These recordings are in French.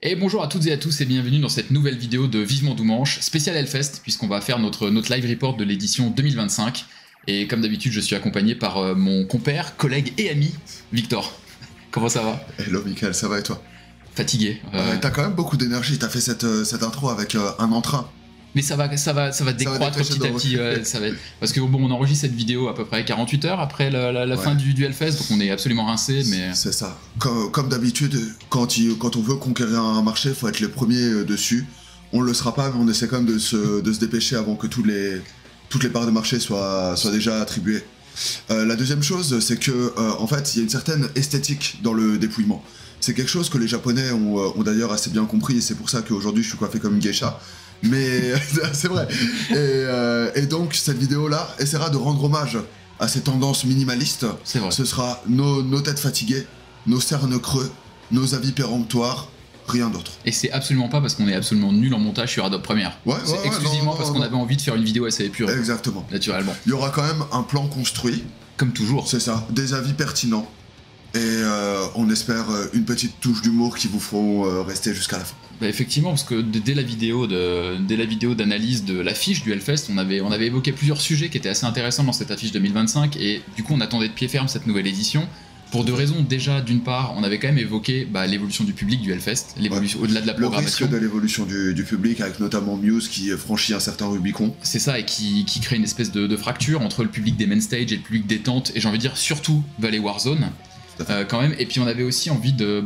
Et bonjour à toutes et à tous et bienvenue dans cette nouvelle vidéo de Vivement Doumanche, spécial Hellfest, puisqu'on va faire notre live report de l'édition 2025. Et comme d'habitude, je suis accompagné par mon compère, collègue et ami, Victor. Comment ça va? Hello Michael, ça va et toi? Fatigué. T'as quand même beaucoup d'énergie, t'as fait cette intro avec un entrain. Mais ça va décroître petit à petit, ça va être... parce que bon, on enregistre cette vidéo à peu près 48 heures après la fin du Hellfest, donc on est absolument rincé, mais... C'est ça. Comme d'habitude, quand on veut conquérir un marché, faut être les premiers dessus. On le sera pas, mais on essaie quand même de se dépêcher avant que toutes les parts de marché soient déjà attribuées. La deuxième chose, c'est que en fait, il y a une certaine esthétique dans le dépouillement. C'est quelque chose que les Japonais ont d'ailleurs assez bien compris, et c'est pour ça qu'aujourd'hui je suis coiffé comme une geisha. Mais c'est vrai. Et donc cette vidéo-là essaiera de rendre hommage à ces tendances minimalistes. C'est vrai. Ce sera nos têtes fatiguées, nos cernes creux, nos avis péremptoires, rien d'autre. Et c'est absolument pas parce qu'on est absolument nul en montage sur Adobe Premiere. C'est exclusivement parce qu'on avait envie de faire une vidéo assez épurée. Exactement. Naturellement. Il y aura quand même un plan construit. Comme toujours. C'est ça, des avis pertinents. Et on espère une petite touche d'humour qui vous feront rester jusqu'à la fin. Bah effectivement, parce que dès la vidéo d'analyse de l'affiche du Hellfest, on avait évoqué plusieurs sujets qui étaient assez intéressants dans cette affiche 2025, et du coup on attendait de pied ferme cette nouvelle édition. Pour deux raisons. Déjà, d'une part, on avait quand même évoqué l'évolution du public du Hellfest, l'évolution au-delà de la programmation. Le risque de l'évolution du public, avec notamment Muse qui franchit un certain Rubicon. C'est ça, et qui crée une espèce de fracture entre le public des main stage et le public des tentes, et j'ai envie de dire surtout Valley Warzone. Quand même, et puis on avait aussi envie de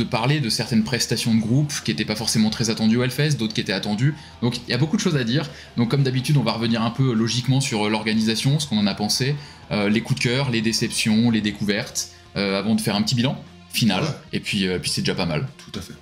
parler de certaines prestations de groupe qui n'étaient pas forcément très attendues au Hellfest, d'autres qui étaient attendues, donc il y a beaucoup de choses à dire. Donc comme d'habitude, on va revenir un peu logiquement sur l'organisation, ce qu'on en a pensé, les coups de cœur, les déceptions, les découvertes, avant de faire un petit bilan final, et puis c'est déjà pas mal. Tout à fait.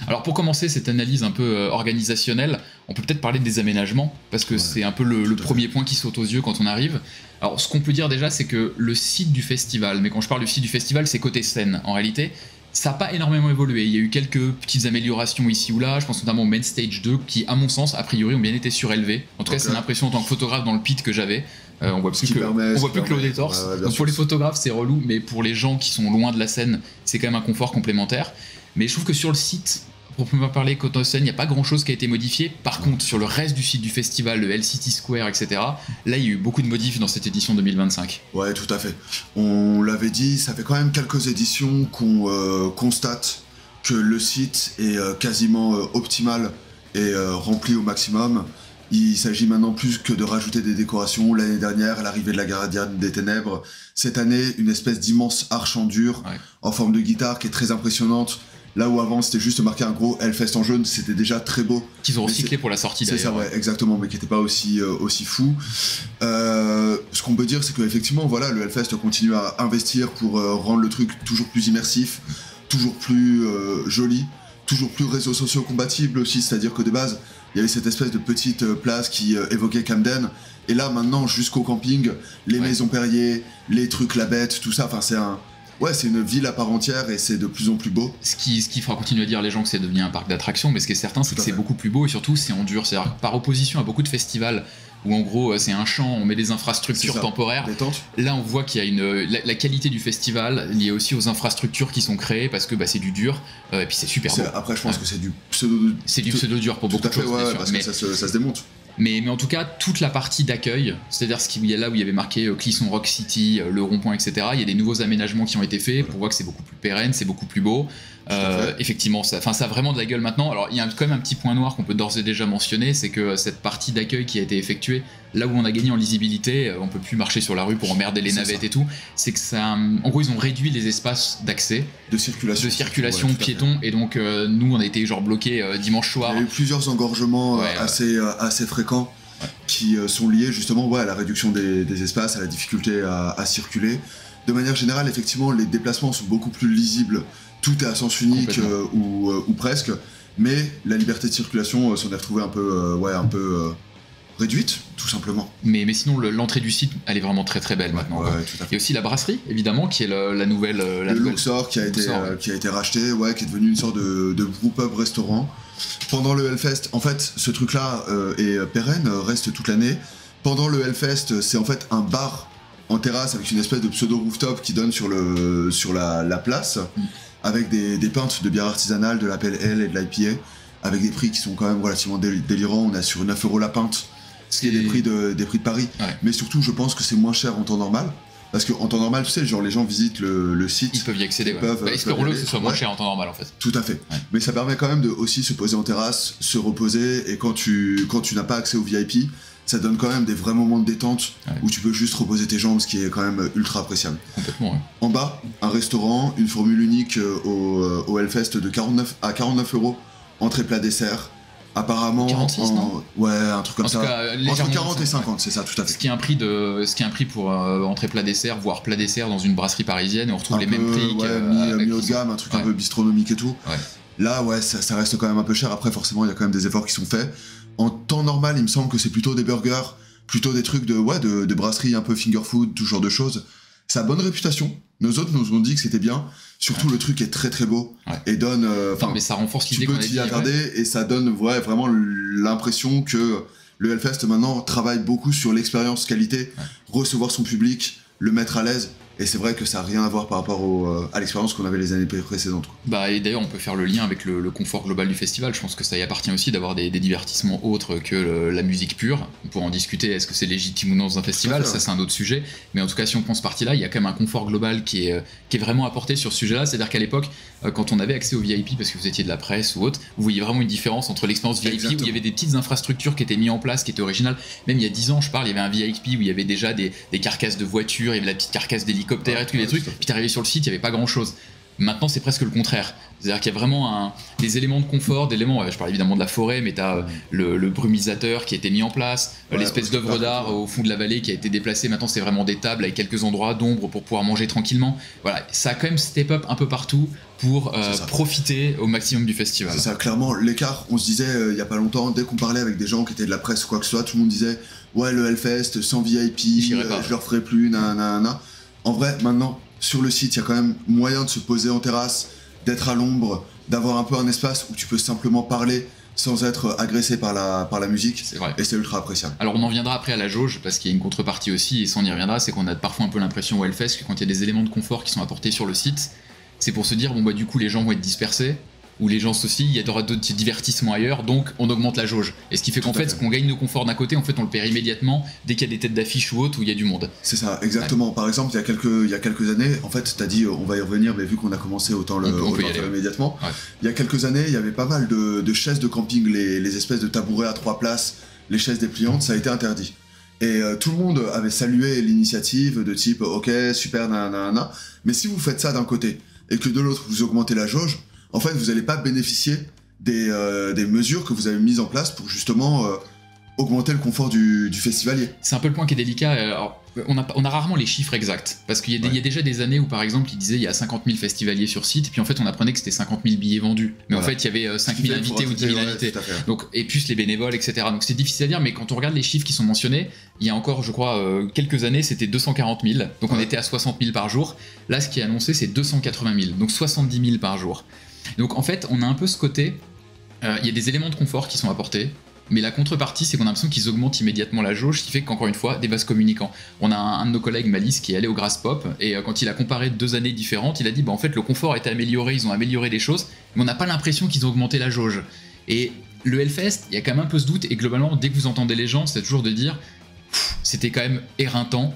Alors pour commencer cette analyse un peu organisationnelle, on peut peut-être parler des aménagements, parce que c'est un peu le premier point qui saute aux yeux quand on arrive. Alors ce qu'on peut dire déjà, c'est que le site du festival, mais quand je parle du site du festival, c'est côté scène en réalité, ça n'a pas énormément évolué. Il y a eu quelques petites améliorations ici ou là, je pense notamment au Main Stage 2, qui à mon sens, a priori, ont bien été surélevés. En tout cas, c'est l'impression en tant que photographe dans le pit que j'avais. On voit plus que le haut des torses. Donc pour les photographes, c'est relou, mais pour les gens qui sont loin de la scène, c'est quand même un confort complémentaire. Mais je trouve que sur le site, pour pouvoir parler côté scène, il n'y a pas grand chose qui a été modifié. Par contre, sur le reste du site du festival, le LCT Square, etc., là il y a eu beaucoup de modifs dans cette édition 2025. Ouais, tout à fait. On l'avait dit, ça fait quand même quelques éditions qu'on constate que le site est quasiment optimal et rempli au maximum. Il s'agit maintenant plus que de rajouter des décorations. L'année dernière, l'arrivée de la Gardienne des Ténèbres. Cette année, une espèce d'immense arche en dur en forme de guitare qui est très impressionnante. Là où avant c'était juste marqué un gros Hellfest en jaune, c'était déjà très beau. Qu'ils ont recyclé pour la sortie d'ailleurs. C'est ça, ouais, exactement, mais qui n'était pas aussi fou. Ce qu'on peut dire, c'est qu'effectivement, voilà, le Hellfest continue à investir pour rendre le truc toujours plus immersif, toujours plus joli, toujours plus réseaux sociaux compatible aussi, c'est-à-dire que de base, il y avait cette espèce de petite place qui évoquait Camden, et là maintenant jusqu'au camping, les maisons Perrier, les trucs La Bête, tout ça, enfin c'est une ville à part entière et c'est de plus en plus beau. Ce qui fera continuer à dire les gens que c'est devenu un parc d'attractions, mais ce qui est certain, c'est que c'est beaucoup plus beau et surtout c'est en dur. C'est-à-dire par opposition à beaucoup de festivals où en gros c'est un champ, on met des infrastructures temporaires. Des tentes. Là on voit qu'il y a la qualité du festival liée aussi aux infrastructures qui sont créées parce que c'est du dur et puis c'est super beau. Après je pense que c'est du pseudo. C'est du pseudo dur pour beaucoup de choses. Ouais, parce que ça se démonte. Mais en tout cas, toute la partie d'accueil, c'est-à-dire ce qu'il y a là où il y avait marqué Clisson Rock City, le rond-point, etc., il y a des nouveaux aménagements qui ont été faits pour voir que c'est beaucoup plus pérenne, c'est beaucoup plus beau. Effectivement, ça a vraiment de la gueule maintenant. Alors il y a quand même un petit point noir qu'on peut d'ores et déjà mentionner, c'est que cette partie d'accueil qui a été effectuée, là où on a gagné en lisibilité, on peut plus marcher sur la rue pour emmerder les navettes et tout, c'est que ça, en gros ils ont réduit les espaces d'accès, de circulation piétons, et donc nous on a été genre bloqués dimanche soir. Il y a eu plusieurs engorgements assez fréquents qui sont liés justement à la réduction des espaces, à la difficulté à circuler. De manière générale, effectivement, les déplacements sont beaucoup plus lisibles. Tout est à sens unique ou presque, mais la liberté de circulation s'en est retrouvée un peu réduite, tout simplement. Mais sinon, l'entrée du site, elle est vraiment très très belle maintenant. Ouais, tout à fait. Il y a aussi la brasserie, évidemment, qui est la nouvelle... le Luxor qui a été racheté, qui est devenu une sorte de brew-pub restaurant. Pendant le Hellfest, en fait, ce truc-là est pérenne, reste toute l'année. Pendant le Hellfest, c'est en fait un bar terrasse avec une espèce de pseudo rooftop qui donne sur la place, avec des pintes de bière artisanale, de la pale ale et de l'IPA, avec des prix qui sont quand même relativement délirants. On a sur 9 € la pinte, ce qui est des prix de Paris. Ouais. Mais surtout, je pense que c'est moins cher en temps normal. Parce qu'en temps normal, tu sais, genre les gens visitent le site. Ils peuvent y accéder. Espérons-le que ce soit moins cher en temps normal en fait. Tout à fait. Ouais. Mais ça permet quand même de aussi se poser en terrasse, se reposer, et quand tu n'as pas accès au VIP, ça donne quand même des vrais moments de détente où tu peux juste reposer tes jambes, ce qui est quand même ultra appréciable. Complètement, ouais. En bas, un restaurant, une formule unique au Hellfest de 49 €, entrée plat dessert. Apparemment, 46, non ouais, un truc comme ça. Cas, entre 40 et 50, c'est ça, tout à fait. Ce qui est un prix pour entrée plat dessert, voire plat dessert dans une brasserie parisienne, et on retrouve les mêmes prix. Mi haut de gamme, un truc un peu bistronomique et tout. Ouais. Là, ouais, ça reste quand même un peu cher. Après, forcément, il y a quand même des efforts qui sont faits. En temps normal, il me semble que c'est plutôt des burgers, plutôt des trucs de brasserie un peu finger food, tout genre de choses. Ça a bonne réputation. Nos autres nous ont dit que c'était bien. Surtout, le truc est très très beau et donne. Mais ça renforce l'idée qu'on a dit. Tu peux t'y attarder et ça donne vraiment l'impression que le Hellfest maintenant travaille beaucoup sur l'expérience qualité, recevoir son public, le mettre à l'aise. Et c'est vrai que ça n'a rien à voir par rapport à l'expérience qu'on avait les années précédentes. Et d'ailleurs, on peut faire le lien avec le confort global du festival. Je pense que ça y appartient aussi d'avoir des divertissements autres que la musique pure. On pourra en discuter, est-ce que c'est légitime ou non dans un festival, ça c'est un autre sujet. Mais en tout cas, si on prend ce parti-là, il y a quand même un confort global qui est vraiment apporté sur ce sujet-là. C'est-à-dire qu'à l'époque, quand on avait accès au VIP, parce que vous étiez de la presse ou autre, vous voyez vraiment une différence entre l'expérience VIP, où il y avait des petites infrastructures qui étaient mises en place, qui étaient originales. Même il y a 10 ans, il y avait un VIP où il y avait déjà des carcasses de voitures, il y avait la petite carcasse d'hélicoptère et tous les trucs. Puis t'arrivais sur le site, il n'y avait pas grand chose. Maintenant, c'est presque le contraire. C'est-à-dire qu'il y a vraiment des éléments de confort, je parle évidemment de la forêt, mais t'as le brumisateur qui a été mis en place, l'espèce d'œuvre d'art au fond de la vallée qui a été déplacée. Maintenant, c'est vraiment des tables avec quelques endroits d'ombre pour pouvoir manger tranquillement. Voilà, ça a quand même step up un peu partout pour profiter au maximum du festival. C'est ça, clairement, l'écart, on se disait il y a pas longtemps, dès qu'on parlait avec des gens qui étaient de la presse ou quoi que ce soit, tout le monde disait ouais, le Hellfest sans VIP, je leur ferai plus, nanana. En vrai, maintenant, sur le site, il y a quand même moyen de se poser en terrasse, d'être à l'ombre, d'avoir un peu un espace où tu peux simplement parler sans être agressé par la musique. C'est vrai. Et c'est ultra appréciable. Alors on en viendra après à la jauge, parce qu'il y a une contrepartie aussi, et ça on y reviendra, c'est qu'on a parfois un peu l'impression au Hellfest que quand il y a des éléments de confort qui sont apportés sur le site, c'est pour se dire, du coup les gens vont être dispersés, ou les gens aussi, il y aura d'autres divertissements ailleurs, donc on augmente la jauge. Et ce qui fait qu'en fait, ce qu'on gagne de confort d'un côté, en fait on le perd immédiatement dès qu'il y a des têtes d'affiche ou autre où il y a du monde. C'est ça, exactement. Ouais. Par exemple, il y a quelques années, en fait, t'as dit, on va y revenir, mais vu qu'on a commencé, autant le faire immédiatement. Ouais. Il y a quelques années, il y avait pas mal de chaises de camping, les espèces de tabourets à 3 places, les chaises dépliantes, ça a été interdit. Et tout le monde avait salué l'initiative de type, ok, super, nanana. Mais si vous faites ça d'un côté, et que de l'autre, vous augmentez la jauge, en fait, vous n'allez pas bénéficier des mesures que vous avez mises en place pour justement augmenter le confort du festivalier. C'est un peu le point qui est délicat. Alors, on a rarement les chiffres exacts, parce qu'il y a déjà des années où, par exemple, ils disaient il y a 50 000 festivaliers sur site, et puis en fait, on apprenait que c'était 50 000 billets vendus. Mais en fait, il y avait 5 000 invités ou 10 000 invités. Donc, et plus les bénévoles, etc. Donc, c'est difficile à dire, mais quand on regarde les chiffres qui sont mentionnés, il y a encore, je crois, quelques années, c'était 240 000. Donc, on était à 60 000 par jour. Là, ce qui est annoncé, c'est 280 000. Donc, 70 000 par jour. Donc en fait, on a un peu ce côté, il y a des éléments de confort qui sont apportés, mais la contrepartie, c'est qu'on a l'impression qu'ils augmentent immédiatement la jauge, ce qui fait qu'encore une fois, des vases communicants. On a un de nos collègues, Malice, qui est allé au Grass Pop, et quand il a comparé 2 années différentes, il a dit, en fait, le confort a été amélioré, ils ont amélioré des choses, mais on n'a pas l'impression qu'ils ont augmenté la jauge. Et le Hellfest, il y a quand même un peu ce doute, et globalement, dès que vous entendez les gens, c'est toujours de dire, c'était quand même éreintant.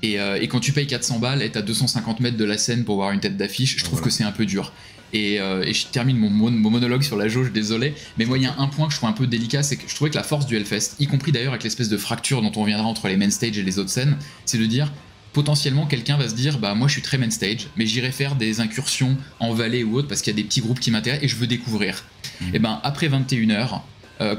Et quand tu payes 400 balles, être à 250 mètres de la scène pour voir une tête d'affiche, je trouve que c'est un peu dur. Et je termine mon monologue sur la jauge, désolé, mais moi il y a un point que je trouve un peu délicat, c'est que je trouvais que la force du Hellfest, y compris d'ailleurs avec l'espèce de fracture dont on reviendra entre les main stage et les autres scènes, c'est de dire, potentiellement quelqu'un va se dire, moi je suis très main stage, mais j'irai faire des incursions en vallée ou autre parce qu'il y a des petits groupes qui m'intéressent et je veux découvrir. Et après 21h,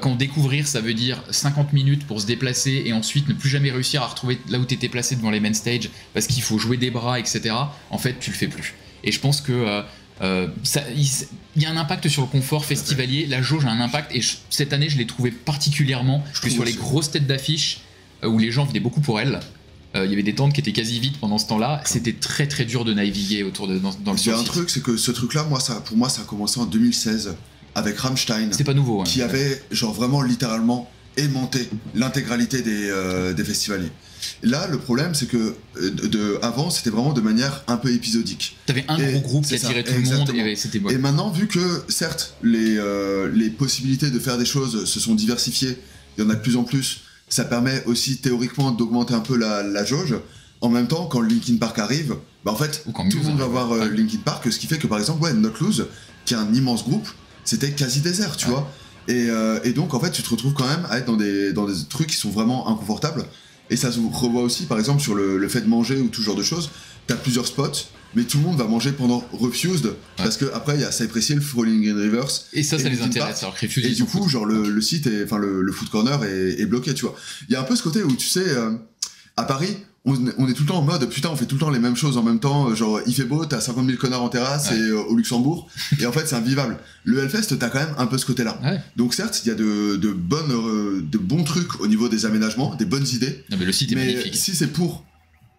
quand découvrir ça veut dire 50 minutes pour se déplacer et ensuite ne plus jamais réussir à retrouver là où t'étais placé devant les main stage parce qu'il faut jouer des bras, etc. En fait, tu le fais plus. Et je pense que il y a un impact sur le confort festivalier, la jauge a un impact et cette année je l'ai trouvé particulièrement que sur les grosses têtes d'affiche où les gens venaient beaucoup pour elles. Il y avait des tentes qui étaient quasi vides pendant ce temps-là, c'était très très dur de naviguer autour dans le Il y a un truc, c'est que ce truc-là, pour moi ça a commencé en 2016 avec Rammstein. C'est pas nouveau. Qui avait genre vraiment littéralement aimanter l'intégralité des festivaliers. Là, le problème, c'est que avant, c'était vraiment de manière un peu épisodique. T'avais un gros groupe qui attirait tout le monde et c'était bon. Et maintenant, vu que, certes, les possibilités de faire des choses se sont diversifiées, il y en a de plus en plus, ça permet aussi théoriquement d'augmenter un peu la jauge. En même temps, quand Linkin Park arrive, bah en fait, tout le monde va voir Linkin Park, ce qui fait que, par exemple, Not Lose, qui est un immense groupe, c'était quasi désert, tu vois. Et donc, en fait, tu te retrouves quand même à être dans des trucs qui sont vraiment inconfortables. Et ça se revoit aussi, par exemple, sur le fait de manger ou tout genre de choses. T'as plusieurs spots, mais tout le monde va manger pendant Refused, parce que après il y a Cypress Hill, Falling in Rivers. Et ça les intéresse. Alors, Refused, et du coup, genre le site, le food corner est bloqué, tu vois. Il y a un peu ce côté où, tu sais, à Paris, on est tout le temps en mode putain, on fait tout le temps les mêmes choses en même temps. Genre, il fait beau, t'as 50 000 connards en terrasse et au Luxembourg, et en fait, c'est invivable. Le Hellfest, t'as quand même un peu ce côté-là. Donc, certes, il y a de bons trucs au niveau des aménagements, des bonnes idées. Non, mais le site est magnifique. Si c'est pour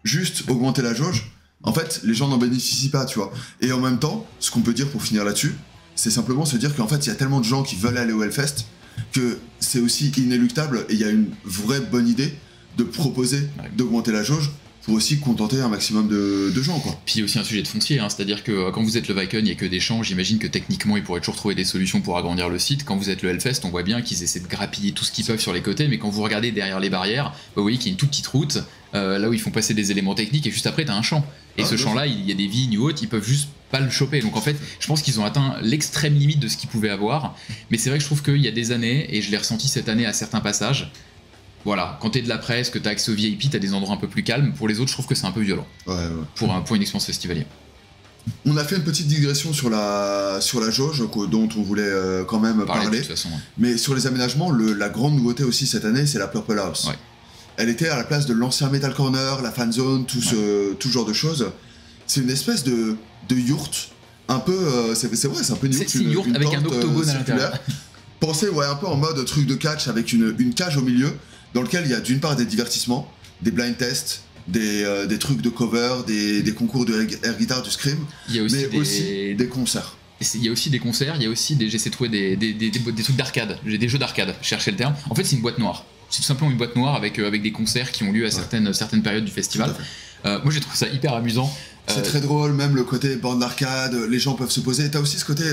juste augmenter la jauge, en fait, les gens n'en bénéficient pas, tu vois. Et en même temps, ce qu'on peut dire pour finir là-dessus, c'est simplement se dire qu'en fait, il y a tellement de gens qui veulent aller au Hellfest que c'est aussi inéluctable et il y a une vraie bonne idée de proposer d'augmenter la jauge pour aussi contenter un maximum de gens, quoi. Puis il y a aussi un sujet de foncier, c'est-à-dire que quand vous êtes le Vicon, il n'y a que des champs, j'imagine que techniquement ils pourraient toujours trouver des solutions pour agrandir le site. Quand vous êtes le Hellfest, on voit bien qu'ils essaient de grappiller tout ce qu'ils peuvent sur les côtés, mais quand vous regardez derrière les barrières, vous voyez qu'il y a une toute petite route, là où ils font passer des éléments techniques, et juste après t'as un champ. Et ce champ-là, il y a des vignes ou autres, ils peuvent juste pas le choper. Donc en fait, je pense qu'ils ont atteint l'extrême limite de ce qu'ils pouvaient avoir, mais c'est vrai que je trouve qu'il y a des années, et je l'ai ressenti cette année à certains passages, voilà, quand t'es de la presse, que t'as accès au VIP, t'as des endroits un peu plus calmes. Pour les autres, je trouve que c'est un peu violent. Pour une expérience festivalière. On a fait une petite digression sur la jauge dont on voulait quand même parler. De toute façon, Mais sur les aménagements, la grande nouveauté aussi cette année, c'est la Purple House. Elle était à la place de l'ancien Metal Corner, la Fan Zone, tout ce genre de choses. C'est une espèce de yourte, un peu. C'est vrai, c'est un peu une yourte. C'est une yourte avec un octogone à l'intérieur. Pensez un peu en mode truc de catch avec une cage au milieu, dans lequel il y a d'une part des divertissements, des blind tests, des trucs de cover, des concours de air guitar, du scream, mais aussi des concerts. Il y a aussi des concerts, il y a aussi j'essaie de trouver des trucs d'arcade, j'ai des jeux d'arcade, je cherchais le terme. En fait, c'est une boîte noire. C'est tout simplement une boîte noire avec des concerts qui ont lieu à certaines périodes du festival. Moi, j'ai trouvé ça hyper amusant. C'est très drôle, même le côté borne d'arcade, les gens peuvent se poser. T'as aussi ce côté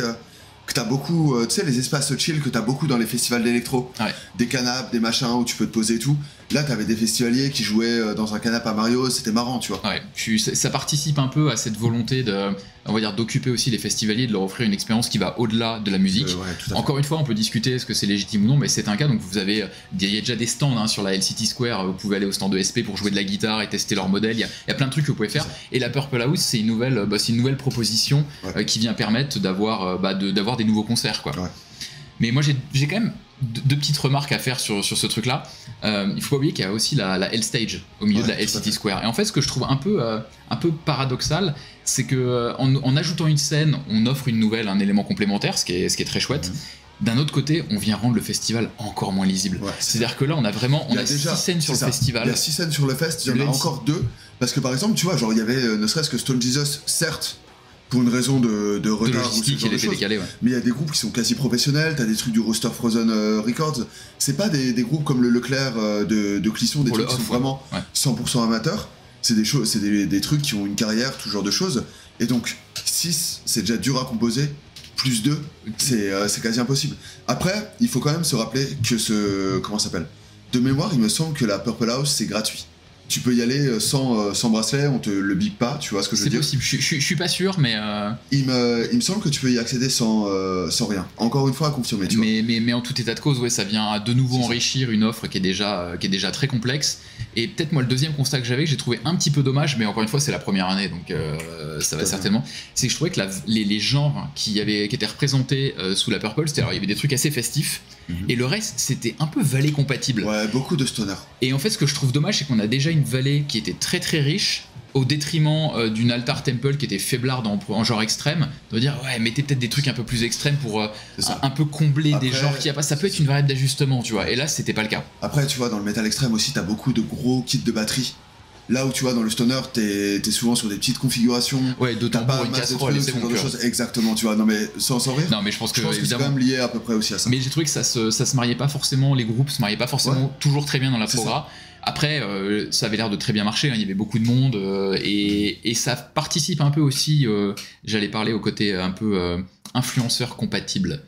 que t'as beaucoup, tu sais, les espaces chill que t'as beaucoup dans les festivals d'électro. Des canapes, des machins où tu peux te poser et tout. Là, t'avais des festivaliers qui jouaient dans un canapé à Mario, c'était marrant, tu vois. Puis ça participe un peu à cette volonté d'occuper aussi les festivaliers, de leur offrir une expérience qui va au-delà de la musique. Encore une fois, on peut discuter est-ce que c'est légitime ou non, mais c'est un cas. Donc il y a déjà des stands sur la LCT Square. Vous pouvez aller au stand de SP pour jouer de la guitare et tester leur modèle. Il y a plein de trucs que vous pouvez faire. Et la Purple House, c'est une nouvelle proposition qui vient permettre d'avoir des nouveaux concerts, quoi. Mais moi, j'ai quand même deux petites remarques à faire sur ce truc-là. Il faut pas oublier qu'il y a aussi la L Stage au milieu de la LCT Square. Et en fait, ce que je trouve un peu paradoxal, c'est que en ajoutant une scène, on offre un élément complémentaire, ce qui est très chouette. D'un autre côté, on vient rendre le festival encore moins lisible. C'est-à-dire que là, on a 6 scènes sur le festival. Il y a 6 scènes sur le fest, il y en a encore 2. Parce que par exemple, tu vois, genre il y avait ne serait-ce que Stone Jesus, certes, pour une raison de retard ou ce genre de choses. Décalé, mais il y a des groupes qui sont quasi professionnels, t'as des trucs du Rooster Frozen Records, c'est pas des groupes comme le Leclerc de Clisson, des trucs qui sont vraiment 100% amateurs, c'est des trucs qui ont une carrière, tout genre de choses, et donc 6 c'est déjà dur à composer, plus 2 c'est quasi impossible. Après, il faut quand même se rappeler que comment ça s'appelle, de mémoire il me semble que la Purple House c'est gratuit. Tu peux y aller sans bracelet, on te le bip pas, tu vois ce que je veux dire. C'est possible, je suis pas sûr, mais... Il me semble que tu peux y accéder sans rien. Encore une fois à confirmer, tu vois. Mais en tout état de cause, ça vient de nouveau enrichir une offre qui est déjà très complexe. Et peut-être moi, le deuxième constat que j'ai trouvé un petit peu dommage, mais encore une fois, c'est la première année, donc ça va certainement. C'est que je trouvais que les genres qui étaient représentés sous la Purple, il y avait des trucs assez festifs, et le reste, c'était un peu vallée compatible. Ouais, beaucoup de stoner. Et en fait, ce que je trouve dommage, c'est qu'on a déjà une vallée qui était très très riche, au détriment d'une Altar Temple qui était faiblarde en genre extrême, de dire mettez peut-être des trucs un peu plus extrêmes pour un peu combler des genres qui a pas. Ça peut être une variété d'ajustement, tu vois. Et là, c'était pas le cas. Après, tu vois, dans le métal extrême aussi, t'as beaucoup de gros kits de batterie Là où tu vois dans le stoner, t'es souvent sur des petites configurations. Ouais, de t'as pas tambour, une masse de casserole, et trucs, c'est ce bon. genre de choses. Exactement, tu vois. Non mais sans rire. Non, mais je pense que c'est quand évidemment. même lié à peu près aussi à ça. Mais j'ai trouvé que ça se mariait pas forcément, les groupes se mariaient pas forcément toujours très bien dans la C'est progra. Après, ça avait l'air de très bien marcher, hein, il y avait beaucoup de monde, et ça participe un peu aussi, j'allais parler au côté un peu influenceur compatible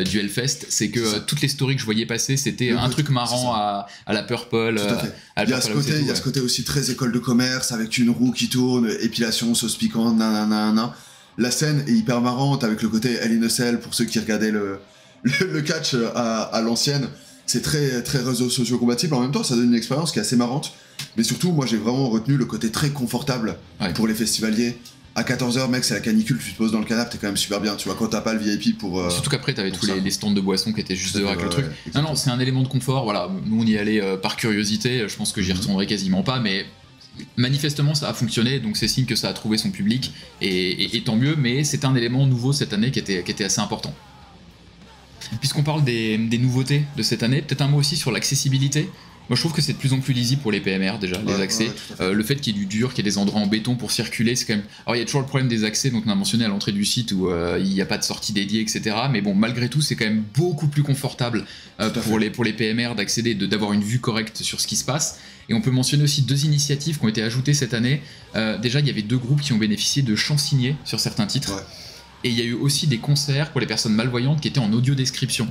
du Hellfest, c'est que toutes les stories que je voyais passer, c'était un truc marrant à la Purple. Tout à fait. Il y a ce côté aussi très école de commerce, avec une roue qui tourne, épilation, sauce piquante, nanana. La scène est hyper marrante, avec le côté Hell in a Cell, pour ceux qui regardaient le catch à l'ancienne. C'est très, très réseaux sociaux compatible. En même temps, ça donne une expérience qui est assez marrante. Mais surtout, moi, j'ai vraiment retenu le côté très confortable pour les festivaliers. À 14h, mec, c'est la canicule, tu te poses dans le canapé, t'es quand même super bien. Tu vois, quand t'as pas le VIP pour. Surtout qu'après, t'avais tous les stands de boissons qui étaient juste dehors avec le truc. Exactement. Non, c'est un élément de confort. Voilà, nous, on y allait par curiosité. Je pense que j'y retournerai quasiment pas, mais manifestement, ça a fonctionné. Donc, c'est signe que ça a trouvé son public. Et tant mieux, mais c'est un élément nouveau cette année qui était assez important. Puisqu'on parle des nouveautés de cette année, peut-être un mot aussi sur l'accessibilité. Moi je trouve que c'est de plus en plus lisible pour les PMR déjà, les accès. Le fait qu'il y ait du dur, qu'il y ait des endroits en béton pour circuler, c'est quand même... Alors il y a toujours le problème des accès, donc on a mentionné à l'entrée du site où il n'y a pas de sortie dédiée, etc. Mais bon, malgré tout, c'est quand même beaucoup plus confortable pour les PMR d'accéder, d'avoir une vue correcte sur ce qui se passe. Et on peut mentionner aussi 2 initiatives qui ont été ajoutées cette année. Déjà, il y avait 2 groupes qui ont bénéficié de chants signés sur certains titres. Et il y a eu aussi des concerts pour les personnes malvoyantes qui étaient en audio description.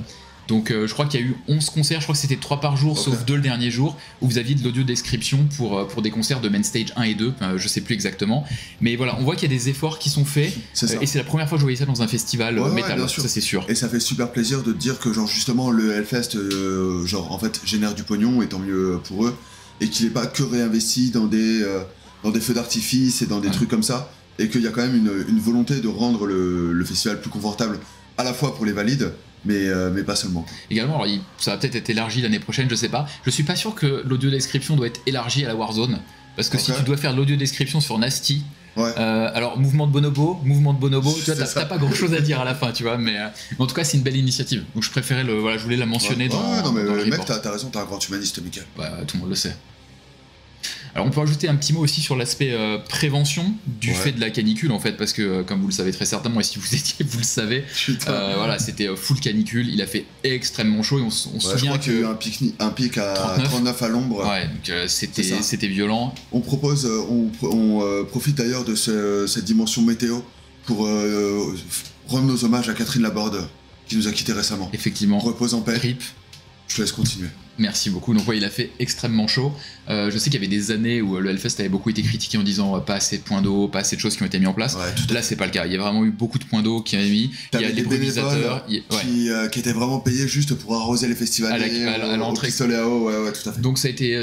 Donc je crois qu'il y a eu 11 concerts, je crois que c'était 3 par jour, sauf 2 le dernier jour, où vous aviez de l'audio description pour des concerts de Main Stage 1 et 2, je sais plus exactement. Mais voilà, on voit qu'il y a des efforts qui sont faits, et c'est la première fois que je voyais ça dans un festival métal, ça c'est sûr. Et ça fait super plaisir de te dire que genre justement le Hellfest genre en fait génère du pognon, et tant mieux pour eux, et qu'il n'est pas que réinvesti dans des feux d'artifice et dans des trucs comme ça, et qu'il y a quand même une volonté de rendre le festival plus confortable, à la fois pour les valides, mais pas seulement. Également, alors, ça va peut-être être élargi l'année prochaine, je sais pas. Je suis pas sûr que l'audio description doit être élargi à la Warzone, parce que si tu dois faire de l'audio description sur Nasty, alors mouvement de bonobo, tu vois, t'as pas grand chose à dire à la fin, tu vois, mais en tout cas c'est une belle initiative. Donc je préférais je voulais la mentionner dans le mec, t'as raison, t'es un grand humaniste, Mika. Tout le monde le sait. Alors on peut rajouter un petit mot aussi sur l'aspect prévention du fait de la canicule en fait, parce que comme vous le savez très certainement, et si vous étiez vous le savez, voilà, c'était full canicule, il a fait extrêmement chaud, et on se souvient qu'il y a eu un pic à 39 à l'ombre. Ouais, donc c'était violent. On propose, on profite d'ailleurs de cette dimension météo pour rendre nos hommages à Catherine Laborde, qui nous a quittés récemment. Effectivement. Repose en paix. RIP. Je te laisse continuer. Merci beaucoup. Donc il a fait extrêmement chaud. Je sais qu'il y avait des années où le Hellfest avait beaucoup été critiqué en disant pas assez de points d'eau, pas assez de choses qui ont été mises en place. Là c'est pas le cas. Il y a vraiment eu beaucoup de points d'eau qui ont été mis. Il y a des brumisateurs qui étaient vraiment payés juste pour arroser les festivals à l'entrée. Pistolet à eau, tout à fait. Donc ça a été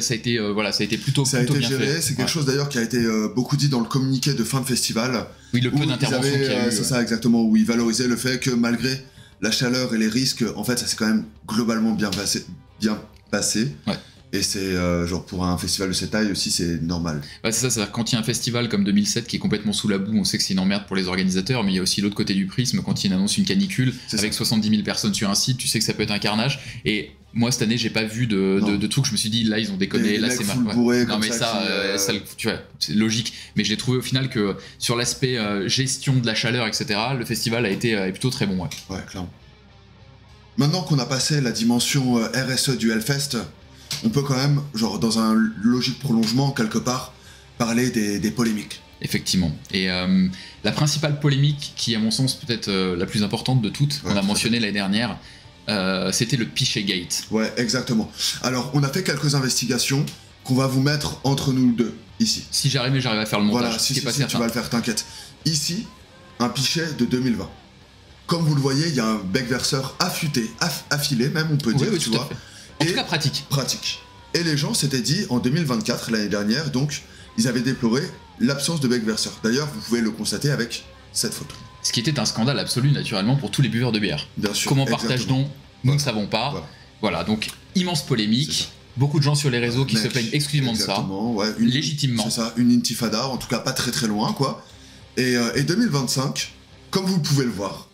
plutôt géré. bien fait. C'est quelque chose d'ailleurs qui a été beaucoup dit dans le communiqué de fin de festival. Oui, le peu d'intervention qu'il y a eu. C'est ça exactement, où ils valorisaient le fait que malgré la chaleur et les risques, en fait ça s'est quand même globalement bien passé. Et c'est genre pour un festival de cette taille aussi, c'est normal. C'est ça, c'est-à-dire quand il y a un festival comme 2007 qui est complètement sous la boue, on sait que c'est une emmerde pour les organisateurs, mais il y a aussi l'autre côté du prisme, quand il annonce une canicule avec 70 000 personnes sur un site, tu sais que ça peut être un carnage. Et moi cette année j'ai pas vu de trucs, je me suis dit là ils ont déconné, là c'est mal. Non mais ça tu vois, c'est logique, mais j'ai trouvé au final que sur l'aspect gestion de la chaleur, etc., le festival a été plutôt très bon. Ouais, clairement. Maintenant qu'on a passé la dimension RSE du Hellfest, on peut quand même, genre dans un logique prolongement quelque part, parler des polémiques. Effectivement. Et la principale polémique, qui à mon sens peut-être la plus importante de toutes, qu'on a mentionné l'année dernière, c'était le Pichegate. Ouais, exactement. Alors on a fait quelques investigations qu'on va vous mettre entre nous deux, ici. Si j'arrive à faire le montage, voilà, si tu vas le faire, t'inquiète. Ici, un pichet de 2020. Comme vous le voyez, il y a un bec verseur affûté, affilé même, on peut dire, tu vois. En tout cas, pratique. Pratique. Et les gens s'étaient dit, en 2024, l'année dernière, donc, ils avaient déploré l'absence de bec verseur. D'ailleurs, vous pouvez le constater avec cette photo. Ce qui était un scandale absolu, naturellement, pour tous les buveurs de bière. Bien sûr. Comment partage-t-on ? Nous ne savons pas. Voilà, donc, immense polémique. Beaucoup de gens sur les réseaux qui se plaignent exclusivement de ça. Légitimement. C'est ça, une intifada, en tout cas pas très très loin, quoi. Et 2025, comme vous pouvez le voir,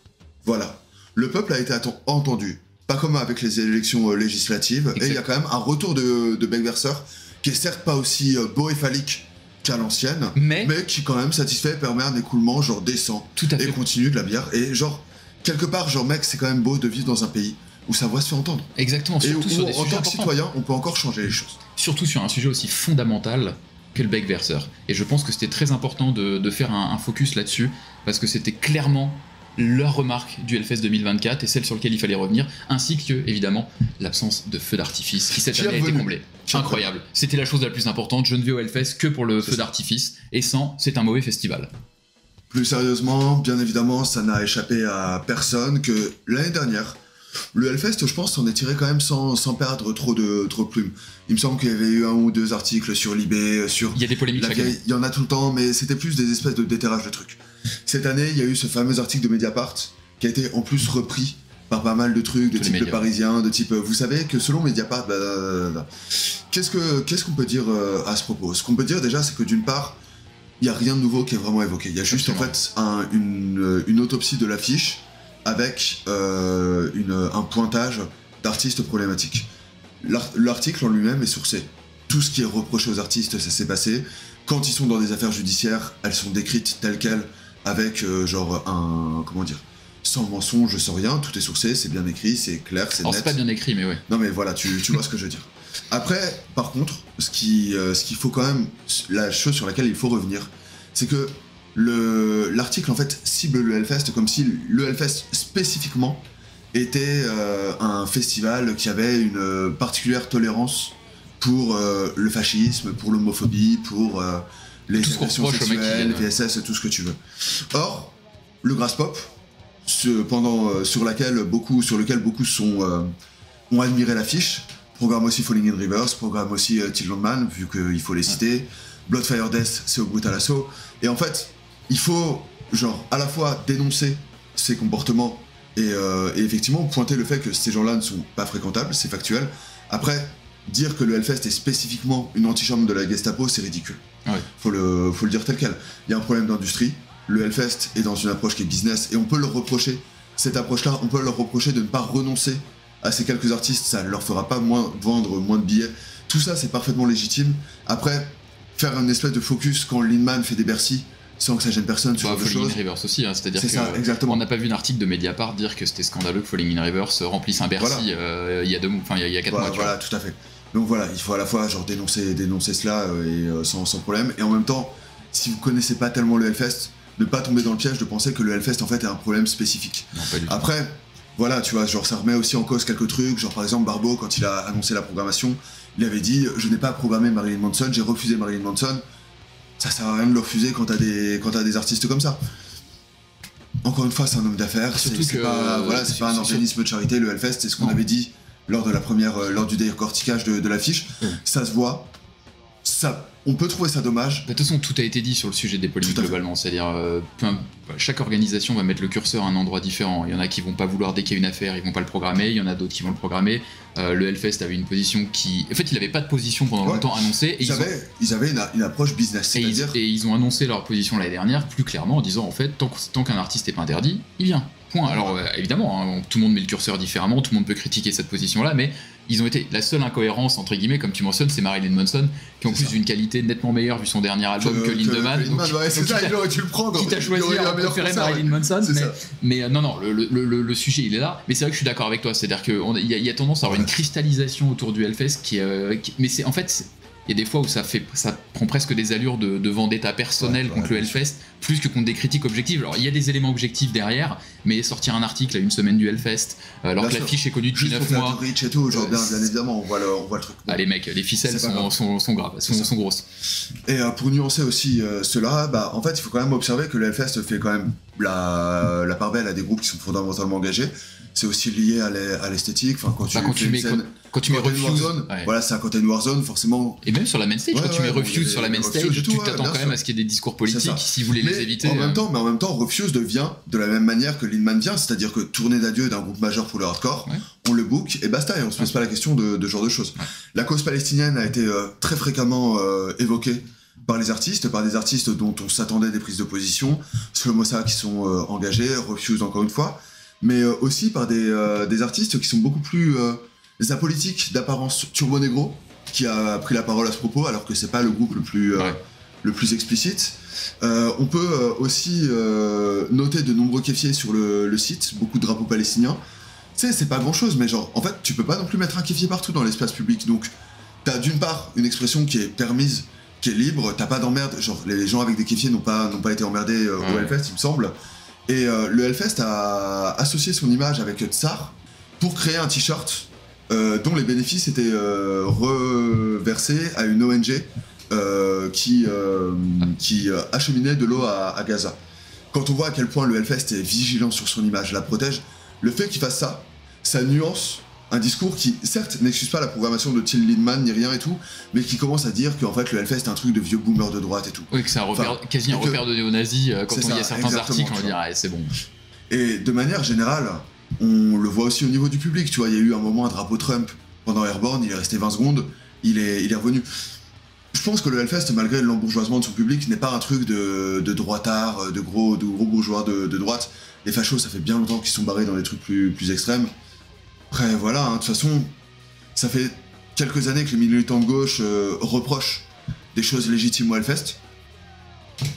voilà, le peuple a été entendu, pas comme avec les élections législatives, et il y a quand même un retour de bec verseur qui est certes pas aussi beau et phallique qu'à l'ancienne, mais qui quand même satisfait, permet un écoulement genre décent tout à fait. et continu de la bière. Et genre, quelque part, genre mec, c'est quand même beau de vivre dans un pays où sa voix se fait entendre. Exactement, surtout et sur où, des en sujets tant que importants. citoyen, on peut encore changer les choses. Surtout sur un sujet aussi fondamental que le Beckwerser. Et je pense que c'était très important de faire un focus là-dessus, parce que c'était clairement leur remarque du Hellfest 2024 et celle sur laquelle il fallait revenir, ainsi que, évidemment, l'absence de feu d'artifice qui cette année a été comblée. Incroyable. C'était la chose la plus importante. Je ne vais au Hellfest que pour le feu d'artifice, et sans, c'est un mauvais festival. Plus sérieusement, bien évidemment, ça n'a échappé à personne que l'année dernière, le Hellfest, je pense, s'en est tiré quand même sans perdre trop de plumes. Il me semble qu'il y avait eu 1 ou 2 articles sur Libé, sur... Il y a des polémiques chaque année. Il y en a tout le temps, mais c'était plus des espèces de déterrage de trucs. Cette année, il y a eu ce fameux article de Mediapart, qui a été en plus repris par pas mal de trucs, de type Le Parisien, de type... Vous savez que selon Mediapart, qu'est-ce qu'on peut dire à ce propos? Ce qu'on peut dire déjà, c'est que d'une part, il n'y a rien de nouveau qui est vraiment évoqué. Il y a juste en fait une autopsie de l'affiche avec un pointage d'artistes problématiques. L'article en lui-même est sourcé. Tout ce qui est reproché aux artistes, ça s'est passé. Quand ils sont dans des affaires judiciaires, elles sont décrites telles quelles, avec comment dire, sans mensonge, sans rien, tout est sourcé, c'est bien écrit, c'est clair, c'est net. C'est pas bien écrit, mais ouais. Non mais voilà, tu vois ce que je veux dire. Après, par contre, ce qu'il faut quand même, la chose sur laquelle il faut revenir, c'est que l'article en fait cible le Hellfest comme si le Hellfest spécifiquement était un festival qui avait une particulière tolérance pour le fascisme, pour l'homophobie, pour les agressions sexuelles, VSS, tout ce que tu veux. Or, le Graspop, sur lequel beaucoup ont admiré l'affiche, programme aussi Falling in Reverse, programme aussi Till Man, vu qu'il faut les citer, Bloodfire Death, c'est au Brutal Assault, et en fait, il faut genre à la fois dénoncer ces comportements et effectivement pointer le fait que ces gens-là ne sont pas fréquentables, c'est factuel. Après, dire que le Hellfest est spécifiquement une antichambre de la Gestapo, c'est ridicule. Ouais. Faut le dire tel quel. Il y a un problème d'industrie, le Hellfest est dans une approche qui est business, et on peut leur reprocher, cette approche-là, on peut leur reprocher de ne pas renoncer à ces quelques artistes, ça ne leur fera pas vendre moins de billets. Tout ça, c'est parfaitement légitime. Après, faire une espèce de focus quand Linman fait des Bercy, sans que ça gêne personne sur autre chose. Falling in Reverse aussi, hein, c'est-à-dire qu'on n'a pas vu un article de Mediapart dire que c'était scandaleux que Falling in Reverse remplisse un Bercy il y a 4 mois. Voilà, tout à fait. Donc voilà, il faut à la fois genre dénoncer cela sans problème, et en même temps, si vous connaissez pas tellement le Hellfest, ne pas tomber dans le piège de penser que le Hellfest en fait est un problème spécifique. Non, pas du tout. Après, voilà, tu vois, genre ça remet aussi en cause quelques trucs, genre par exemple Barbeau, quand il a annoncé la programmation, il avait dit « Je n'ai pas programmé Marilyn Manson, j'ai refusé Marilyn Manson ». Ça sert à rien de le refuser quand t'as des artistes comme ça. Encore une fois, c'est un homme d'affaires, c'est pas un organisme de charité, le Hellfest, c'est ce qu'on avait dit lors du décortiquage de l'affiche. Ça se voit, on peut trouver ça dommage. De toute façon, tout a été dit sur le sujet des polémiques globalement, c'est-à-dire chaque organisation va mettre le curseur à un endroit différent. Il y en a qui vont pas vouloir, dès qu'il y a une affaire, ils vont pas le programmer, il y en a d'autres qui vont le programmer. Le Hellfest avait une position qui... En fait, il avait pas de position pendant longtemps annoncée. Et ils avaient une approche business, et ils ont annoncé leur position l'année dernière, plus clairement, en disant, en fait, tant qu'un artiste n'est pas interdit, il vient. Point. Alors, évidemment, hein, tout le monde met le curseur différemment, tout le monde peut critiquer cette position-là, mais ils ont été... La seule incohérence, entre guillemets, comme tu mentionnes, c'est Marilyn Manson, qui en plus d'une qualité nettement meilleure vu son dernier album que Lindemann. C'est ça, il aurait dû le prendre. Quitte à choisir, on préférait Marilyn Manson, mais non, le sujet, il est là. Mais c'est vrai que je suis d'accord avec toi, c'est-à-dire qu'il y a tendance à avoir une cristallisation autour du Hellfest mais c'est en fait... Il y a des fois où ça prend presque des allures de vendetta personnelle contre le Hellfest, plus que contre des critiques objectives. Alors il y a des éléments objectifs derrière, mais sortir un article à une semaine du Hellfest, alors que l'affiche est connue depuis 9 mois. Rich et tout, genre bien évidemment, on voit le truc. Ah les mecs, les ficelles sont graves, sont grosses. Et pour nuancer aussi cela, en fait il faut quand même observer que le Hellfest fait quand même la part belle à des groupes qui sont fondamentalement engagés. C'est aussi lié à l'esthétique. Enfin, quand tu mets Refuse, voilà, c'est un content Warzone, forcément. Et même sur la main stage, quand tu mets Refuse sur la main stage, tu t'attends quand même à ce qu'il y ait des discours politiques, si vous voulez les éviter. En même temps, Refuse devient de la même manière que Linman vient, c'est-à-dire que tournée d'adieu d'un groupe majeur pour le hardcore, on le book et basta, et on se pose pas la question de ce genre de choses. La cause palestinienne a été très fréquemment évoquée par les artistes, par des artistes dont on s'attendait des prises de position, Slomosa qui sont engagés, Refuse encore une fois, mais aussi par des artistes qui sont beaucoup plus apolitiques, d'apparence turbo-négro, qui a pris la parole à ce propos, alors que c'est pas le groupe le plus explicite. On peut aussi noter de nombreux kéfiers sur le site, beaucoup de drapeaux palestiniens. Tu sais, c'est pas grand chose, mais genre, en fait, tu peux pas non plus mettre un kéfier partout dans l'espace public. Donc, t'as d'une part une expression qui est permise, qui est libre, t'as pas d'emmerde. Genre, les gens avec des kéfiers n'ont pas été emmerdés au Hellfest, il me semble. Et le Hellfest a associé son image avec Tsar pour créer un t-shirt dont les bénéfices étaient reversés à une ONG qui acheminait de l'eau à Gaza. Quand on voit à quel point le Hellfest est vigilant sur son image, la protège, le fait qu'il fasse ça nuance un discours qui, certes, n'excuse pas la programmation de Till Lindemann ni rien et tout, mais qui commence à dire qu'en fait le Hellfest est un truc de vieux boomers de droite et tout. Oui, que c'est quasi un repère de néo-nazis quand il y a certains articles, on va dire, c'est bon. Et de manière générale, on le voit aussi au niveau du public, tu vois, il y a eu un moment un drapeau Trump pendant Airborne, il est resté 20 secondes, il est revenu. Je pense que le Hellfest, malgré l'embourgeoisement de son public, n'est pas un truc de droitard, de gros bourgeois de droite. Les fachos, ça fait bien longtemps qu'ils sont barrés dans les trucs plus extrêmes. Après, voilà, de toute façon, ça fait quelques années que les militants de gauche reprochent des choses légitimes au Hellfest,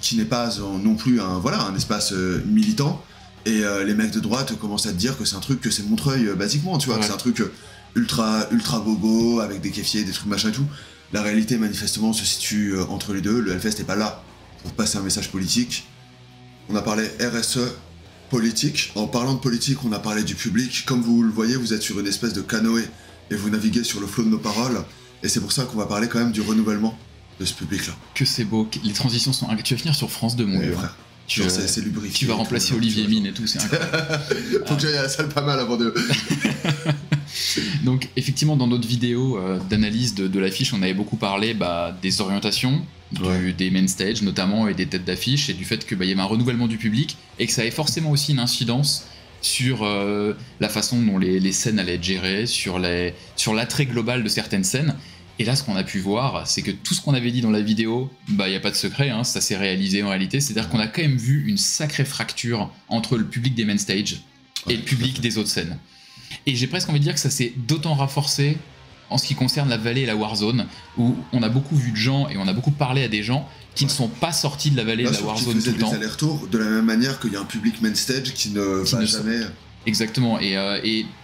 qui n'est pas non plus un espace militant. Et les mecs de droite commencent à te dire que c'est un truc, que c'est Montreuil, basiquement, tu vois, que c'est un truc ultra bobo, avec des kéfiers, des trucs machin et tout. La réalité, manifestement, se situe entre les deux. Le Hellfest n'est pas là pour passer un message politique. On a parlé RSE politique. En parlant de politique, on a parlé du public. Comme vous le voyez, vous êtes sur une espèce de canoë et vous naviguez sur le flot de nos paroles. Et c'est pour ça qu'on va parler quand même du renouvellement de ce public-là. Que c'est beau. Les transitions sont... Tu vas finir sur France 2, mon gars. Frère. C'est lubrifié. Tu vas remplacer Olivier Mine et tout, c'est incroyable. Faut que j'aille à la salle pas mal avant de... Donc effectivement, dans notre vidéo d'analyse de l'affiche, on avait beaucoup parlé des orientations, des main stage notamment, et des têtes d'affiche, et du fait qu'il y avait un renouvellement du public, et que ça avait forcément aussi une incidence sur la façon dont les scènes allaient être gérées, sur l'attrait global de certaines scènes. Et là, ce qu'on a pu voir, c'est que tout ce qu'on avait dit dans la vidéo, il n'y a pas de secret, ça s'est réalisé en réalité. C'est-à-dire qu'on a quand même vu une sacrée fracture entre le public des main stage et le public des autres scènes. Et j'ai presque envie de dire que ça s'est d'autant renforcé en ce qui concerne la vallée et la Warzone, où on a beaucoup vu de gens et on a beaucoup parlé à des gens qui ne sont pas sortis de la vallée et de la Warzone tout le temps. Des allers-retours de la même manière qu'il y a un public main stage qui ne va jamais... Exactement, et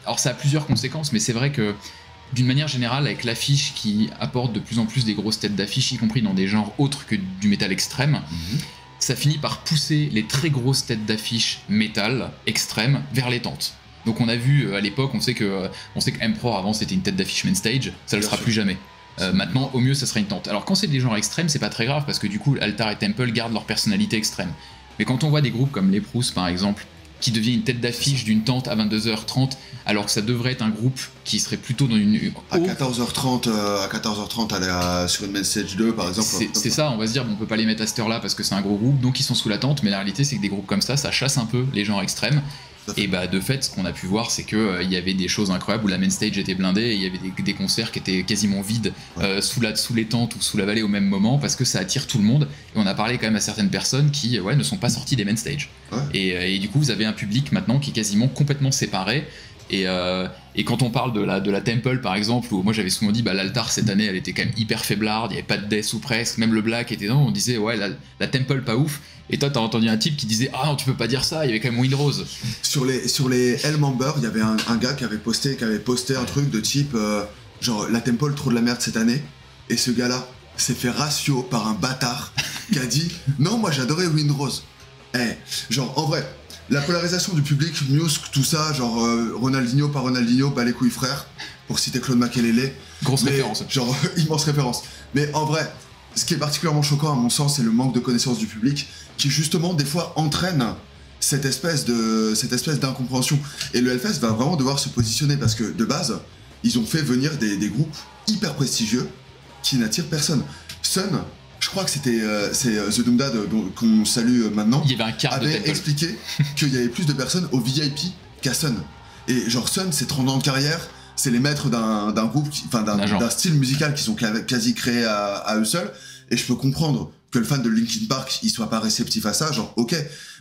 alors ça a plusieurs conséquences, mais c'est vrai que d'une manière générale, avec l'affiche qui apporte de plus en plus des grosses têtes d'affiche, y compris dans des genres autres que du métal extrême, ça finit par pousser les très grosses têtes d'affiche métal extrême vers les tentes. Donc on a vu à l'époque, on sait que Emperor avant c'était une tête d'affiche main stage, ça ne le sera plus jamais. Maintenant, au mieux, ça sera une tente. Alors quand c'est des genres extrêmes, c'est pas très grave parce que du coup, Altar et Temple gardent leur personnalité extrême. Mais quand on voit des groupes comme les Proust par exemple, qui devient une tête d'affiche d'une tente à 22h30, alors que ça devrait être un groupe qui serait plutôt dans une... À 14h30, aller sur une main stage 2 par exemple. C'est ça, on va se dire, on peut pas les mettre à cette heure-là parce que c'est un gros groupe, donc ils sont sous la tente, mais la réalité c'est que des groupes comme ça chasse un peu les genres extrêmes. Et de fait, ce qu'on a pu voir, c'est qu'il y avait des choses incroyables où la main stage était blindée et il y avait des concerts qui étaient quasiment vides sous les tentes ou sous la vallée au même moment parce que ça attire tout le monde. Et on a parlé quand même à certaines personnes qui ne sont pas sorties des main stage. Et du coup, vous avez un public maintenant qui est quasiment complètement séparé. Et quand on parle de la Temple par exemple, où moi j'avais souvent dit l'Altar cette année elle était quand même hyper faiblarde, il n'y avait pas de death ou presque, même le Black était on disait la Temple pas ouf. Et toi t'as entendu un type qui disait ah non tu peux pas dire ça, il y avait quand même Windrose. Sur les Hellmember, il y avait un gars qui avait posté un truc de type genre la Temple trop de la merde cette année, et ce gars là s'est fait ratio par un bâtard qui a dit non moi j'adorais Windrose. Genre en vrai la polarisation du public, Musk, tout ça, genre Ronaldinho par Ronaldinho, les couilles frères, pour citer Claude Makélélé. Grosse référence. Genre, immense référence. Mais en vrai, ce qui est particulièrement choquant à mon sens, c'est le manque de connaissance du public, qui justement, des fois, entraîne cette espèce d'incompréhension. Et le Hellfest va vraiment devoir se positionner, parce que, de base, ils ont fait venir des groupes hyper prestigieux, qui n'attirent personne. Sun... Je crois que c'est The Doomdad qu'on salue maintenant. Il y avait un quart avait expliqué qu'il y avait plus de personnes au VIP qu'à Sun. Et genre Sun, c'est 30 ans de carrière, c'est les maîtres d'un groupe, d'un style musical qu'ils ont quasi créé à eux seuls. Et je peux comprendre que le fan de Linkin Park, il soit pas réceptif à ça, genre ok.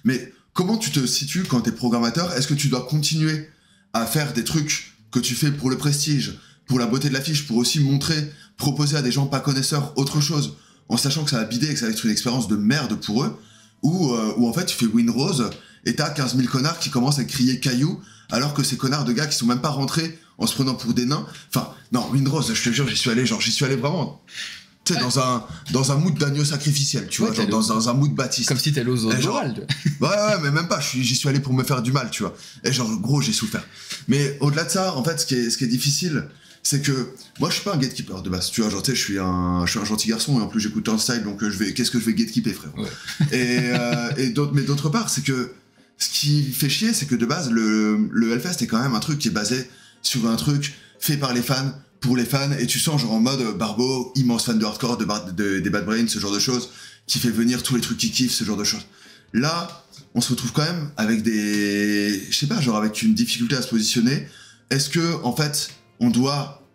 Mais comment tu te situes quand t'es programmateur? Est-ce que tu dois continuer à faire des trucs que tu fais pour le prestige, pour la beauté de l'affiche, pour aussi montrer, proposer à des gens pas connaisseurs autre chose, en sachant que ça va bider et que ça va être une expérience de merde pour eux, ou en fait tu fais Win Rose et t'as 15 000 connards qui commencent à crier caillou, alors que ces connards de gars qui sont même pas rentrés en se prenant pour des nains. Enfin, non, Win Rose, je te jure, j'y suis allé vraiment. Tu sais, dans un mood d'agneau sacrificiel, tu vois, genre dans un mood Baptiste. Comme si t'allais aux Oswald. Ouais, mais même pas, j'y suis allé pour me faire du mal, tu vois. Et genre, gros, j'ai souffert. Mais au-delà de ça, en fait, ce qui est difficile, c'est que moi, je suis pas un gatekeeper de base, tu vois, genre, tu sais, je suis un gentil garçon, et en plus, j'écoute Turnstile, donc qu'est-ce que je vais gatekeeper, frère. Ouais. Mais d'autre part, c'est que ce qui fait chier, c'est que de base, le Hellfest est quand même un truc qui est basé sur un truc fait par les fans, pour les fans, et tu sens genre en mode Barbeau, immense fan de hardcore, des Bad Brains, ce genre de choses, qui fait venir tous les trucs qu'il kiffe, ce genre de choses. Là, on se retrouve quand même avec je sais pas, genre avec une difficulté à se positionner. Est-ce que, en fait, on doit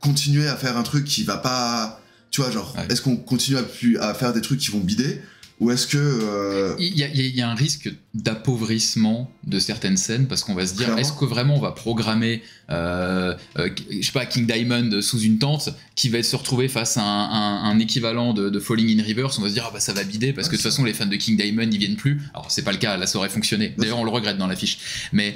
continuer à faire un truc qui va pas, tu vois, genre, est-ce qu'on continue à faire des trucs qui vont bider? Ou est-ce que... Il y a un risque d'appauvrissement de certaines scènes, parce qu'on va se dire, clairement, est-ce que vraiment on va programmer, je sais pas, King Diamond sous une tente, qui va se retrouver face à un équivalent de Falling in Reverse, on va se dire, ah bah ça va bider, parce que de toute façon les fans de King Diamond ils viennent plus. Alors c'est pas le cas, là ça aurait fonctionné, d'ailleurs on le regrette dans l'affiche. Mais